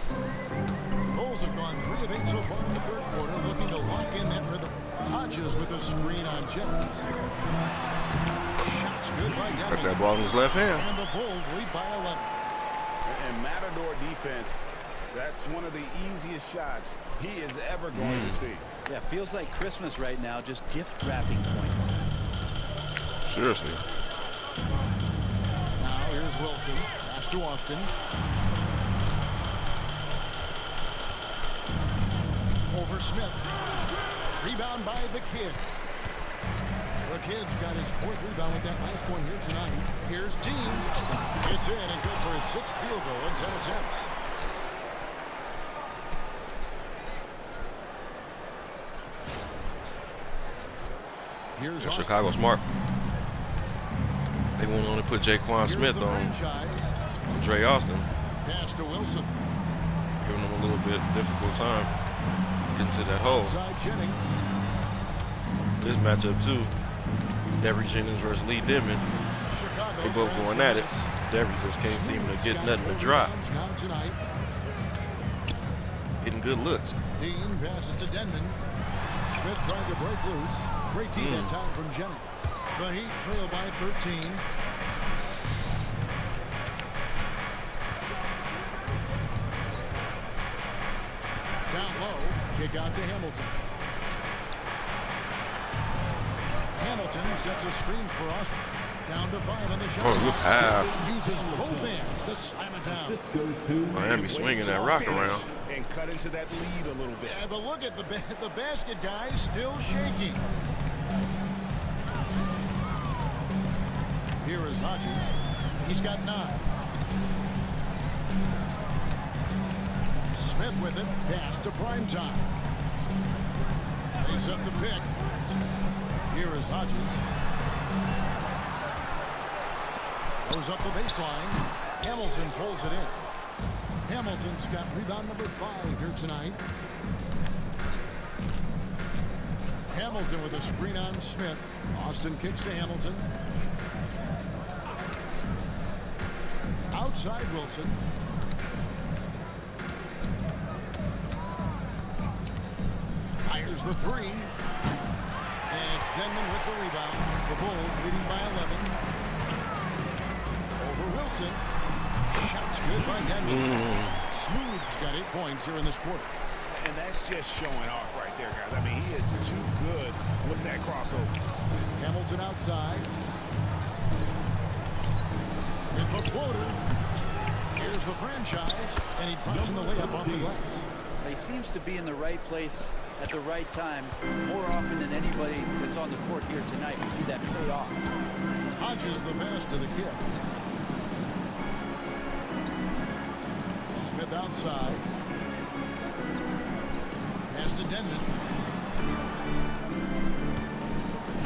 The Bulls have gone 3 of 8 so far in the third quarter, looking to lock in that rhythm. Hodges with a screen on Jennings. Shots good by Got Deming. that ball in his left hand. And the Bulls lead by 11. And Matador defense, that's one of the easiest shots he is ever going to see. Yeah, feels like Christmas right now, just gift wrapping points. Seriously. Now here's Wilson. Pass to Austin. Over Smith. Rebound by the kid. The kid's got his 4th rebound with that last one here tonight. Here's Dean. It's in and good for his 6th field goal in 10 attempts. Here's Austin. Chicago smart. They won't only put Jaquan Here's Smith the on franchise. Dre Austin, Pass to Wilson. giving them a little bit difficult time. Into that hole. Outside Jennings. This matchup too. Derrick Jennings versus Lee Demon. Chicago They both grabs going the at it. miss. Derrick just can't seem to Smith's get got nothing to 4 drop. rebounds now tonight. Getting good looks. Dean passes to Denman. Smith trying to break loose. Great D that time from Jennings. The Heat trail by 13. Down low, kick out to Hamilton. Hamilton sets a screen for us. Down to 5 on the shot. Oh, good pass. Uses both hands to slam it down. This goes to Miami swinging that rock around. And cut into that lead a little bit. Yeah, but look at the basket guy still shaking. Here is Hodges. He's got 9. Smith with it. Pass to Primetime. They set the pick. Here is Hodges. Goes up the baseline. Hamilton pulls it in. Hamilton's got rebound number 5 here tonight. Hamilton with a screen on Smith. Austin kicks to Hamilton. Outside Wilson. Fires the 3. And it's Denman with the rebound. The Bulls leading by 11. Over Wilson. Shots good by Denman. Smooth's got 8 points here in this quarter. And that's just showing off right there, guys. I mean, he is too good with that crossover. Hamilton outside. With the floater. Here's the franchise. And he drops in the layup off the glass. He seems to be in the right place at the right time more often than anybody that's on the court here tonight. We see that pay off. Hodges the pass to the kid. Smith outside. Pass to Denman.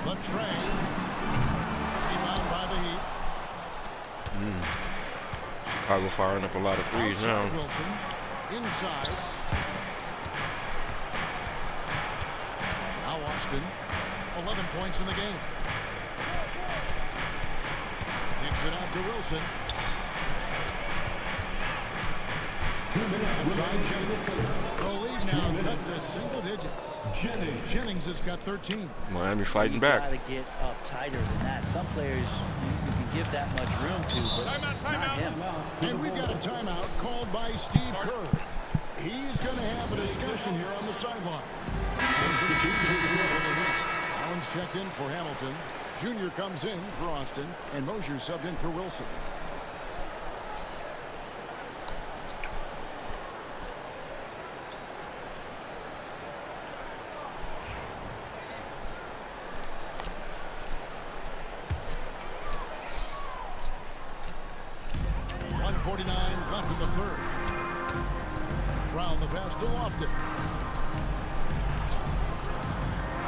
The tray. Rebound by the Heat. Chicago firing up a lot of threes now. Outside Wilson. Inside. Now Austin. 11 points in the game. Kicks it out to Wilson. 2 minutes Outside remaining. Jennings. The lead now cut to single digits. Jennings has got 13. Miami fighting You back. got to get up tighter than that. Some players you can give that much room to, but not him. And we've got a timeout called by Steve Kerr. He's going to have a discussion here on the sideline. And some changes here for the Heat. Allen's checked in for Hamilton. Junior comes in for Austin. And Mosier subbed in for Wilson. Left in the third. Brown the pass to Lofton.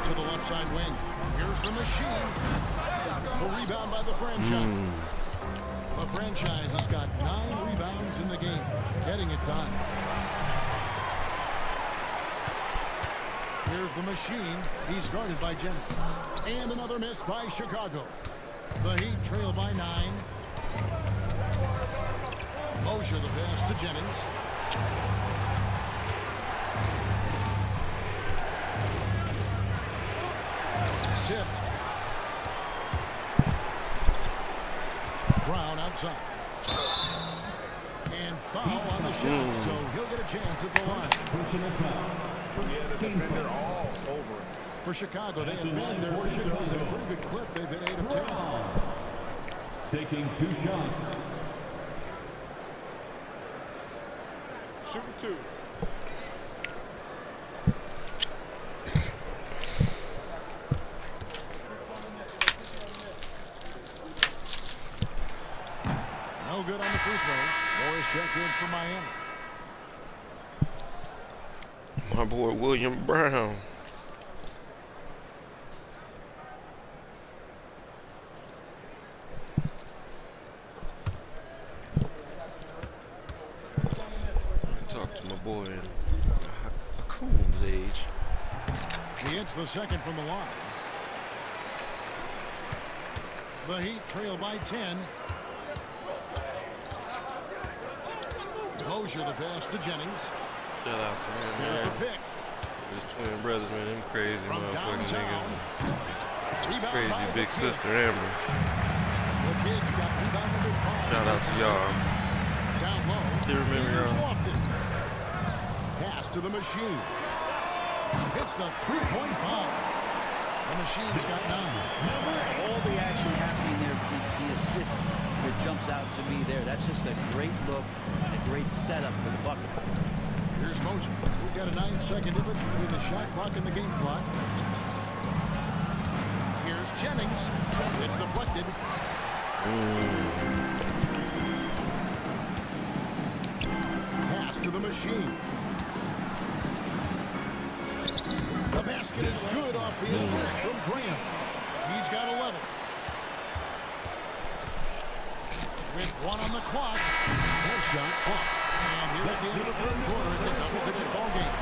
To the left side wing. Here's the machine. The rebound by the franchise. The franchise has got 9 rebounds in the game. Getting it done. Here's the machine. He's guarded by Jennings. And another miss by Chicago. The Heat trail by 9. Mosier the pass to Jennings. It's tipped. Brown outside. And foul on the shot, so he'll get a chance at the line. Personal foul. Yeah, the defender all over it. For Chicago, they have made their free throws at a pretty good clip. They've hit 8 of 10. Taking 2 shots. Shooting 2. No good on the free throw. Morris checked in for Miami. My boy William Brown. Talk to my boy. Cool. attempts the second from the line. The Heat trail by 10. Mosier the pass to Jennings. Shout out to him, There's the man. pick. His twin brothers, man, them crazy From motherfucking downtown. niggas. Rebound by Crazy the big Kid. sister, Amber. The Kids got rebound number 5. Shout out to y'all. Down low. You remember Here's y'all. Lofton. Pass to the Machine. Hits the three-point bomb. The Machine's got 9. All the action happening there, it's the assist that jumps out to me there. That's just a great look and a great setup for the bucket. Here's Mosier. We've got a 9-second difference between the shot clock and the game clock. Here's Jennings. It's deflected. Pass to the Machine. The basket is good off the assist from Graham. He's got 11. With 1 on the clock. That shot off. And here at the end of the third quarter, it's a double-digit ball game.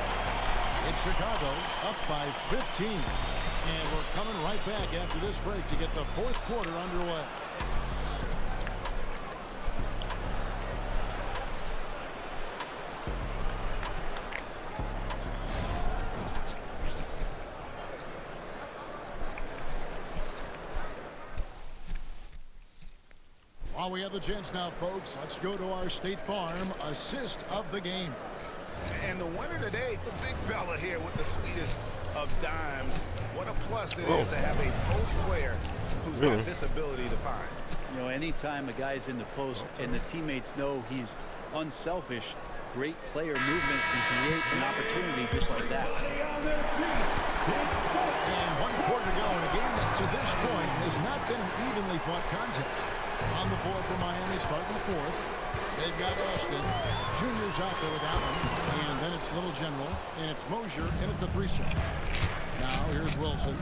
In Chicago, up by 15. And we're coming right back after this break to get the fourth quarter underway. While we have the chance now, folks, let's go to our State Farm assist of the game. And the winner today, the big fella here with the sweetest of dimes. What a plus it is to have a post player who's got this ability to find. You know, anytime a guy's in the post and the teammates know he's unselfish, great player movement can create an opportunity just like that. And 1 quarter to go in a game that to this point has not been an evenly fought contest. On the floor for Miami, starting the fourth. They've got Austin. Junior's out there with that one. And then it's Little General. And it's Mosier in at the 3 slot. Now here's Wilson.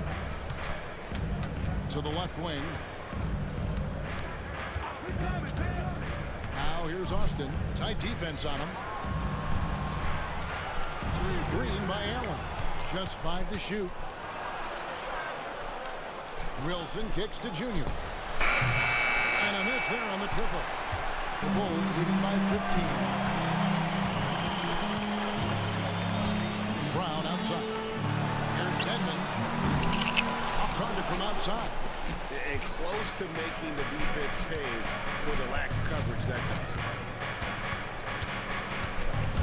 To the left wing. Now here's Austin. Tight defense on him. Green by Allen. Just 5 to shoot. Wilson kicks to Junior. And a miss there on the triple. The Bulls leading by 15. Brown outside. Here's Denman. Off target from outside. And close to making the defense pay for the lax coverage that time.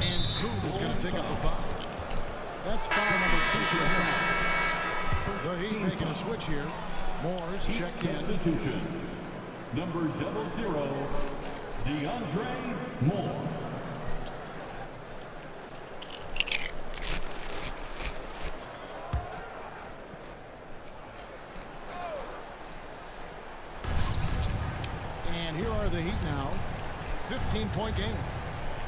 And Smooth is going to pick up the foul. That's foul number 2 for him. The Heat making a switch here. Moore's checked in. Substitution. Number 00, DeAndre Moore. And here are the Heat now. 15-point game.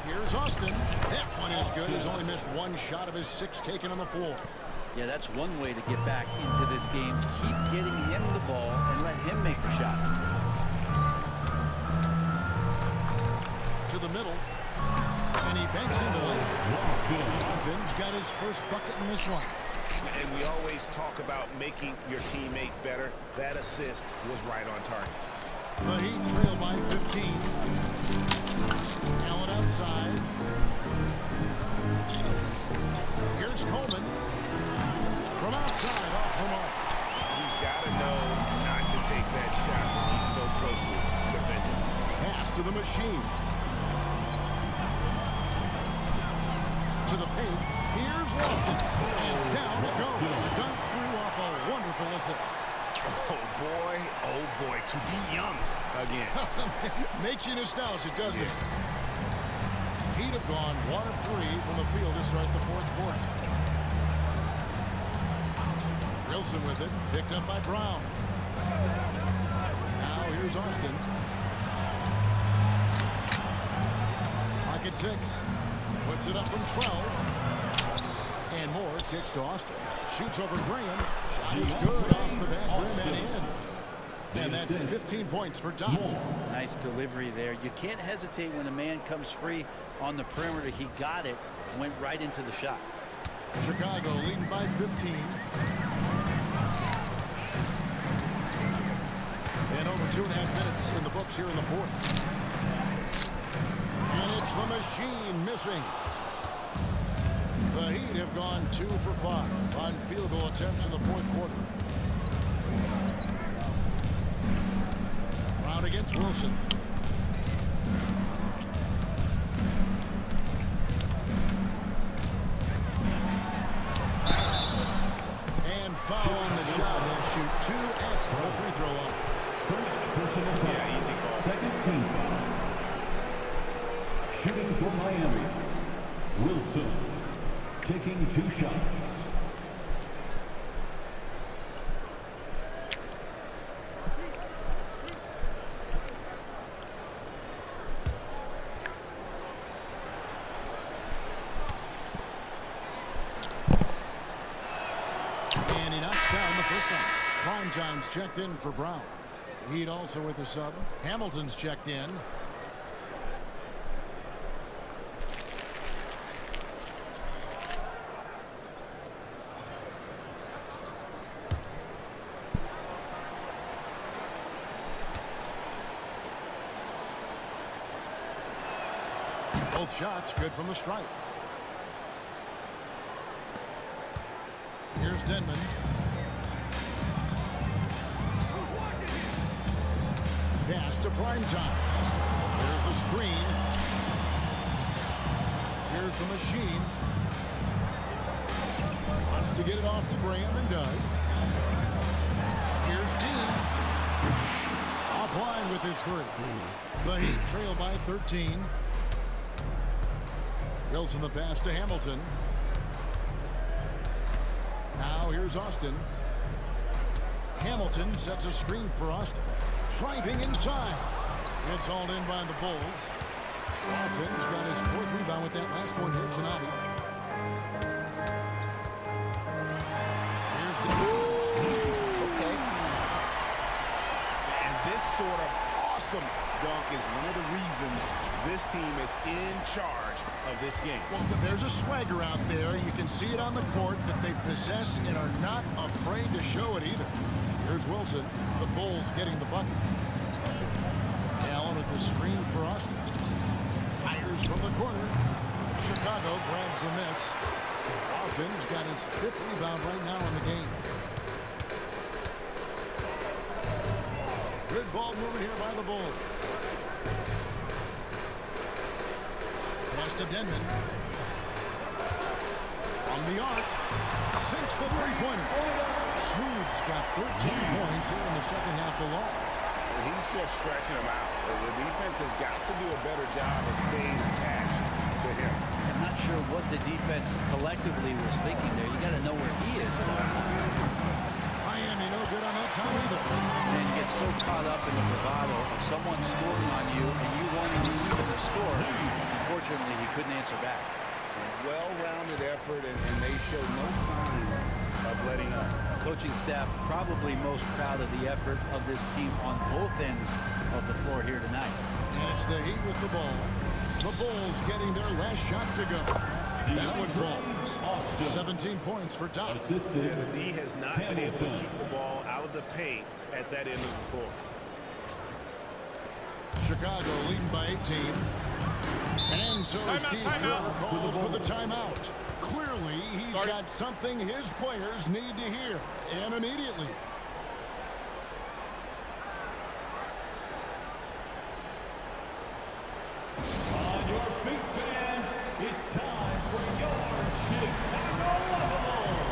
Here's Austin. That one is good. He's only missed 1 shot of his 6 taken on the floor. Yeah, that's one way to get back into this game. Keep getting him the ball and let him make the shots. To the middle. And he banks into lane. Lofton's got his first bucket in this one. And we always talk about making your teammate better. That assist was right on target. The Heat trail by 15. Allen outside. Here's Coleman. From outside, off the mark. He's got to know not to take that shot when he's so closely defended. Pass to the Machine. To the paint. Here's Lofton. And down it goes. Dunked through off a wonderful assist. Oh boy, to be young again. Makes you nostalgic, doesn't it? He'd have gone 1 of 3 from the field to start the fourth quarter. Wilson with it, picked up by Brown. Now here's Austin. Pocket 6. Puts it up from 12. And Moore kicks to Austin. Shoots over Graham. Shot is good off the back rim and in. And that's 15 points for Doc. Nice delivery there. You can't hesitate when a man comes free on the perimeter. He got it, went right into the shot. Chicago leading by 15. And over 2.5 minutes in the books here in the fourth. And it's the machine missing. The Heat have gone 2 for 5 on field goal attempts in the fourth quarter. Brown against Wilson. And foul on the shot. He'll shoot 2 at the free throw line. First personal foul. Yeah, easy call. Second team foul. Shooting for Miami. Wilson taking 2 shots. And he knocks down the first one. Prime time's checked in for Brown. Heat also with the sub. Hamilton's checked in. Both shots good from the stripe. Here's Denman. Pass to Prime time. Here's the screen. Here's the machine. Wants to get it off to Graham and does. Here's Dean. Offline with his 3. The Heat trail by 13. Wilson the pass to Hamilton. Now here's Austin. Hamilton sets a screen for Austin. Driving inside. It's hauled in by the Bulls. Austin's got his 4th rebound with that last one here tonight. Here's Okay. And this sort of awesome dunk is one of the reasons this team is in charge of this game. Well, there's a swagger out there. You can see it on the court that they possess and are not afraid to show it either. Here's Wilson. The Bulls getting the bucket. Allen with the screen for Austin. Fires from the corner. Chicago grabs the miss. Austin's got his 5th rebound right now in the game. Good ball movement here by the Bulls. Pass to Denman. From the arc. Sinks the three-pointer. Smooth's got 13 points here in the second half alone. He's just stretching them out. The defense has got to do a better job of staying attached to him. I'm not sure what the defense collectively was thinking there. You got to know where he is at all times. Miami no good on that time either. And you get so caught up in the bravado of someone scoring on you and you wanting to even the score. Unfortunately, he couldn't answer back. Well-rounded effort, and they show no signs of letting up. Coaching staff probably most proud of the effort of this team on both ends of the floor here tonight. And it's the Heat with the ball. The Bulls getting their last shot to go. That one falls. 17 points for Doc. Yeah, the D has not been able to keep the ball out of the paint at that end of the floor. Chicago leading by 18. And so Steve Kerr calls for the timeout. Clearly, he's got something his players need to hear, and immediately. On your feet, fans, it's time for your Chicago Bulls.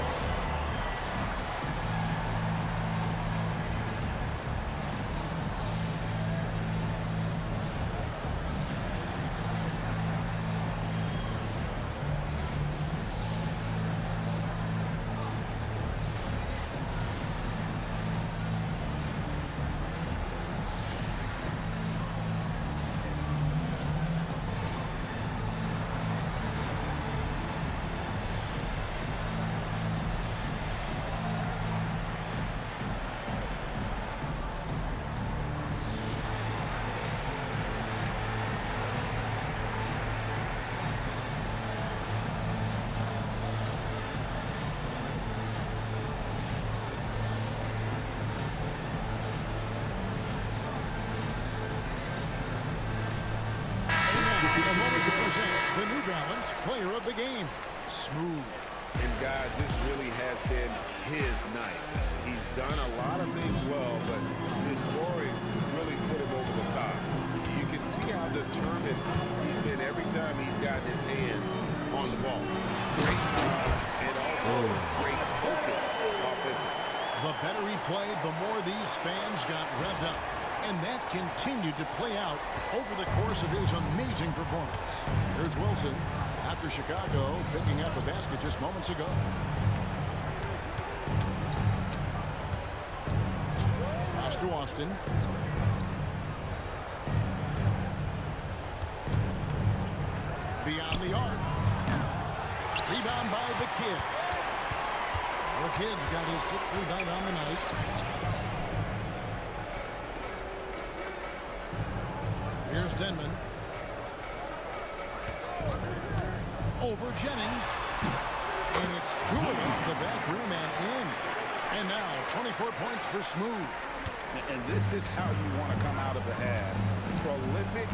present the New Balance Player of the Game, Smooth. And guys, this really has been his night. He's done a lot of things well, but his scoring really put him over the top. You can see how determined he's been every time he's gotten his hands on the ball. Great and also great focus offensively. The better he played, the more these fans got revved up. And that continued to play out over the course of his amazing performance. Here's Wilson after Chicago picking up a basket just moments ago. Pass to Austin. Beyond the arc. Rebound by the Kid. The Kid's got his 6th rebound on the night. Here's Denman. Over Jennings. And it's good off the back rim and in. And now 24 points for Smooth. And this is how you want to come out of the half. Prolific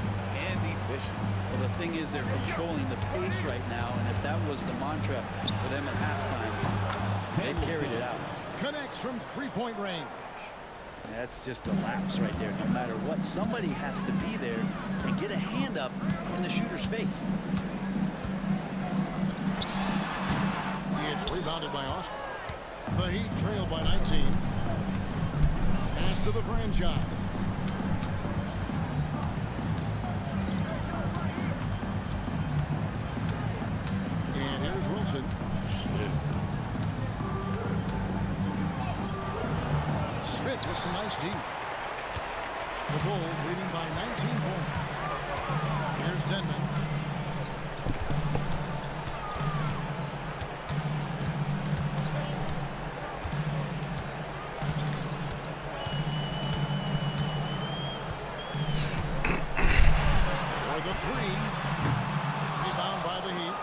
and efficient. Well, the thing is they're controlling the pace right now, and if that was the mantra for them at halftime, they've carried it out. Connects from three-point range. That's just a lapse right there. No matter what, somebody has to be there and get a hand up in the shooter's face. It's rebounded by Austin. The Heat trail by 19. Pass to the franchise. And here's Wilson. Smith with some nice deep. The Bulls leading by 19 points. Here's Denman. For the three. Rebound by the Heat.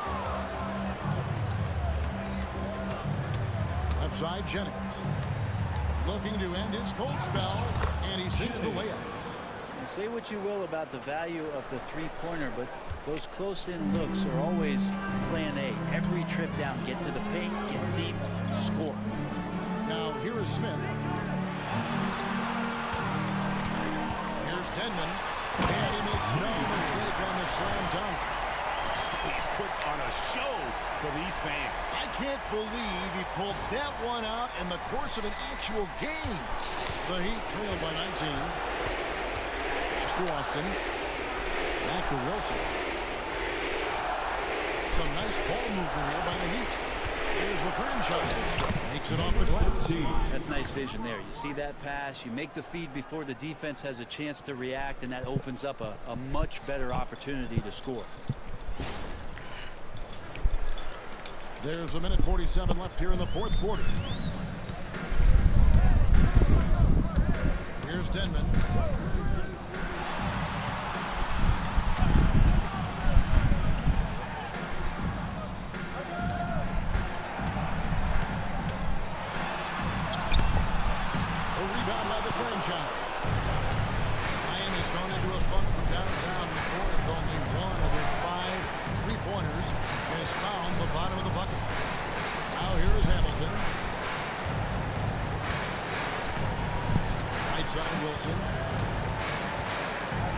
Left side, Jennings. Looking to end his cold spell, and he sinks the layup. And say what you will about the value of the three-pointer, but those close-in looks are always plan A. Every trip down, get to the paint, get deep, score. Now here is Smith. Here's Denman, and he makes no mistake on the slam dunk. He's put on a show for these fans. I can't believe he pulled that one out in the course of an actual game. The Heat trailed by 19. Pass to Austin. Back to Wilson. Some nice ball movement here by the Heat. Here's the franchise. Makes it off the glass. That's nice vision there. You see that pass, you make the feed before the defense has a chance to react, and that opens up a much better opportunity to score. There's a minute 47 left here in the fourth quarter. Here's Denman. A rebound by the franchise. Miami's gone into a funk from downtown in the fourth. Only one of their 5 three-pointers has found the bottom of the bucket. Now here is Hamilton. Right side Wilson.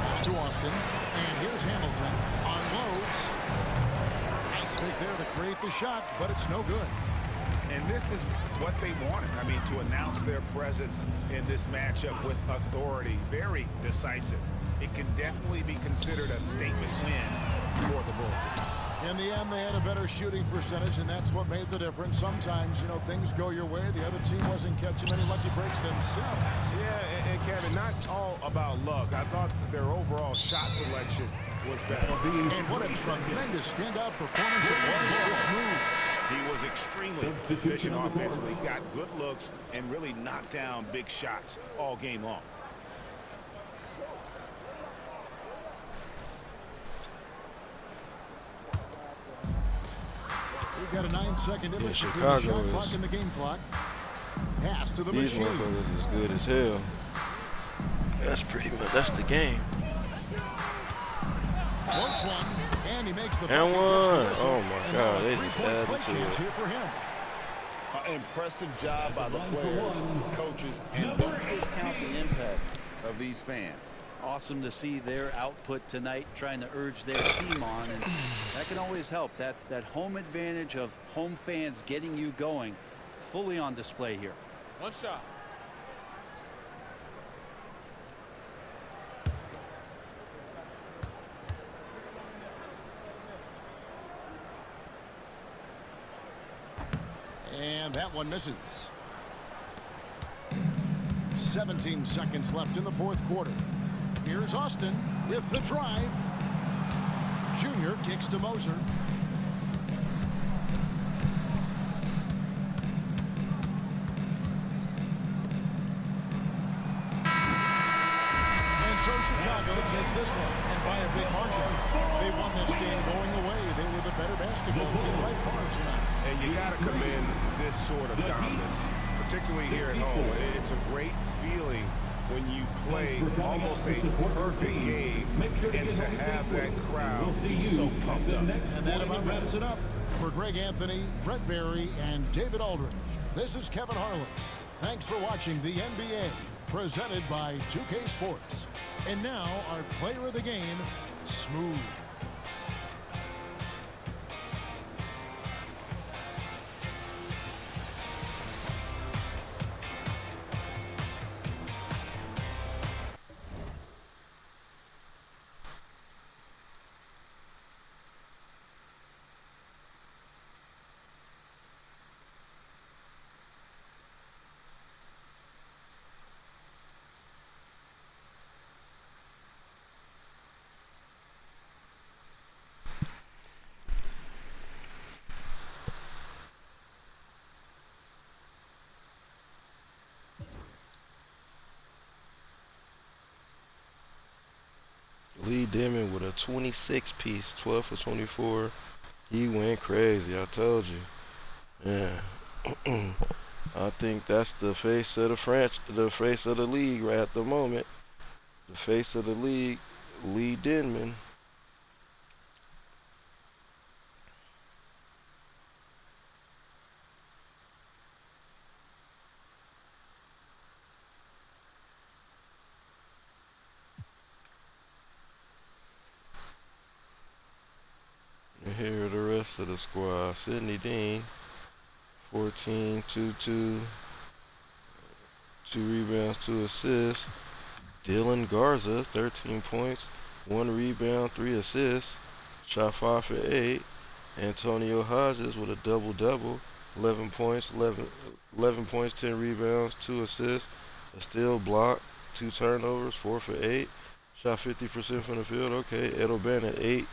Pass to Austin. And here's Hamilton. Unloads. Nice fake there to create the shot, but it's no good. And this is what they wanted. I mean, to announce their presence in this matchup with authority. Very decisive. It can definitely be considered a statement win for the Bulls. In the end, they had a better shooting percentage, and that's what made the difference. Sometimes, you know, things go your way. The other team wasn't catching many lucky breaks themselves. Yeah, and Kevin, not all about luck. I thought their overall shot selection was better. And what a tremendous standout performance it was for Smooth. He was extremely efficient offensively, got good looks, and really knocked down big shots all game long. We've got a 9-second difference between the shot clock and the game clock. Pass to the These machine. motherfuckers is good as hell. That's pretty much, that's the game. Floats one, and And he makes the And bucket, gets the one. whistle, Oh my and God, now a they just three-point added play to chance it. here for him. Impressive job by the players, coaches, and don't discount the impact of these fans. Awesome to see their output tonight, trying to urge their team on, and that can always help. That home advantage of home fans getting you going, fully on display here. One shot. And that one misses. 17 seconds left in the fourth quarter. Here's Austin with the drive. Junior kicks to Moser. And so Chicago takes this one, and by a big margin. They won this game going away. They were the better basketball team by far tonight. And you got to commend this sort of dominance, particularly here at home. It's a great feeling when you play almost a perfect game and to have that crowd be so pumped up. And that about wraps it up. For Greg Anthony, Brett Barry, and David Aldridge, this is Kevin Harlan. Thanks for watching the NBA, presented by 2K Sports. And now, our player of the game, Smooth. Lee Demon with a 26 piece, 12 for 24. He went crazy, I told you. Yeah. I think that's the face of the face of the league right at the moment. The face of the league, Lee Denman. And here are the rest of the squad. Sidney Dean, 14, 2, 2, 2 rebounds, 2 assists. Dylan Garza, 13 points, 1 rebound, 3 assists. Shot 5 for 8. Antonio Hodges with a double-double, 11 points, 11 points, 10 rebounds, 2 assists, a steal, block, 2 turnovers, 4 for 8. Shot 50% from the field. Okay, Ed O'Bannon, 8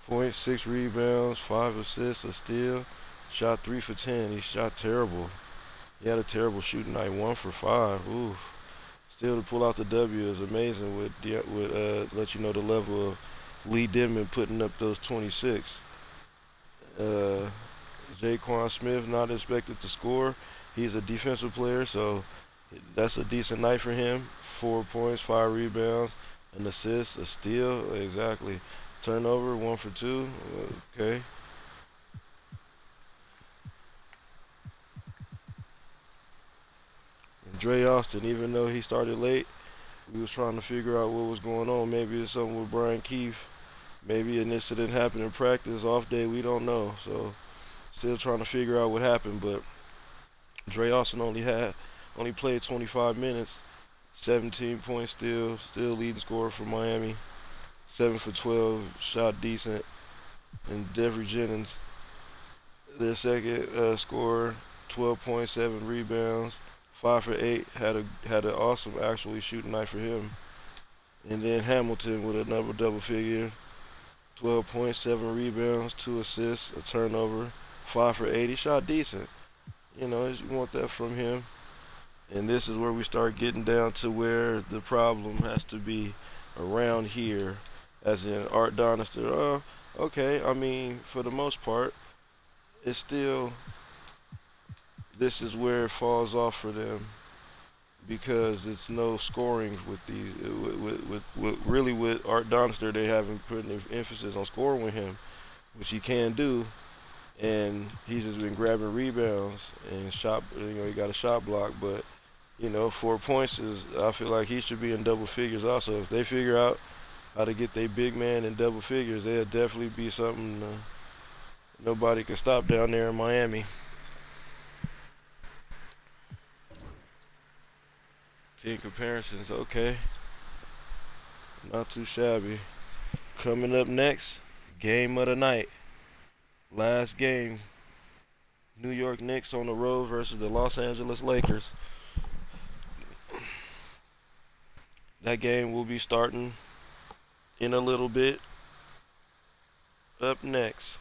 points, 6 rebounds, 5 assists, a steal. Shot 3 for 10. He shot terrible. He had a terrible shooting night, 1 for 5. Ooh. Still to pull out the W is amazing with let you know the level of Lee Denman putting up those 26. Jaquan Smith not expected to score. He's a defensive player, so that's a decent night for him. 4 points, 5 rebounds, an assist, a steal, exactly. Turnover, 1 for 2. Okay. And Dre Austin, even though he started late, we was trying to figure out what was going on. Maybe it's something with Brian Keefe. Maybe an incident happened in practice, off day, we don't know. So still trying to figure out what happened, but Dre Austin only played 25 minutes, 17 points still leading scorer for Miami, 7 for 12, shot decent. And Devery Jennings, their second scorer, 12.7 rebounds, 5 for 8, had an awesome actually shooting night for him. And then Hamilton with another double figure, 12.7 rebounds, 2 assists, a turnover, 5 for 8. He shot decent. You know, you want that from him. And this is where we start getting down to where the problem has to be around here, as in Art Donister. Okay, I mean, for the most part, it's still, this is where it falls off for them. because it's no scoring with these. Really with Art Donster, they haven't put any emphasis on scoring with him, which he can do, and he's just been grabbing rebounds and shot. He got a shot block, but 4 points is. I feel like he should be in double figures also. If they figure out how to get their big man in double figures, they'll definitely be something nobody can stop down there in Miami. Team comparisons, okay. Not too shabby. Coming up next, game of the night. Last game. New York Knicks on the road versus the Los Angeles Lakers. That game will be starting in a little bit. Up next.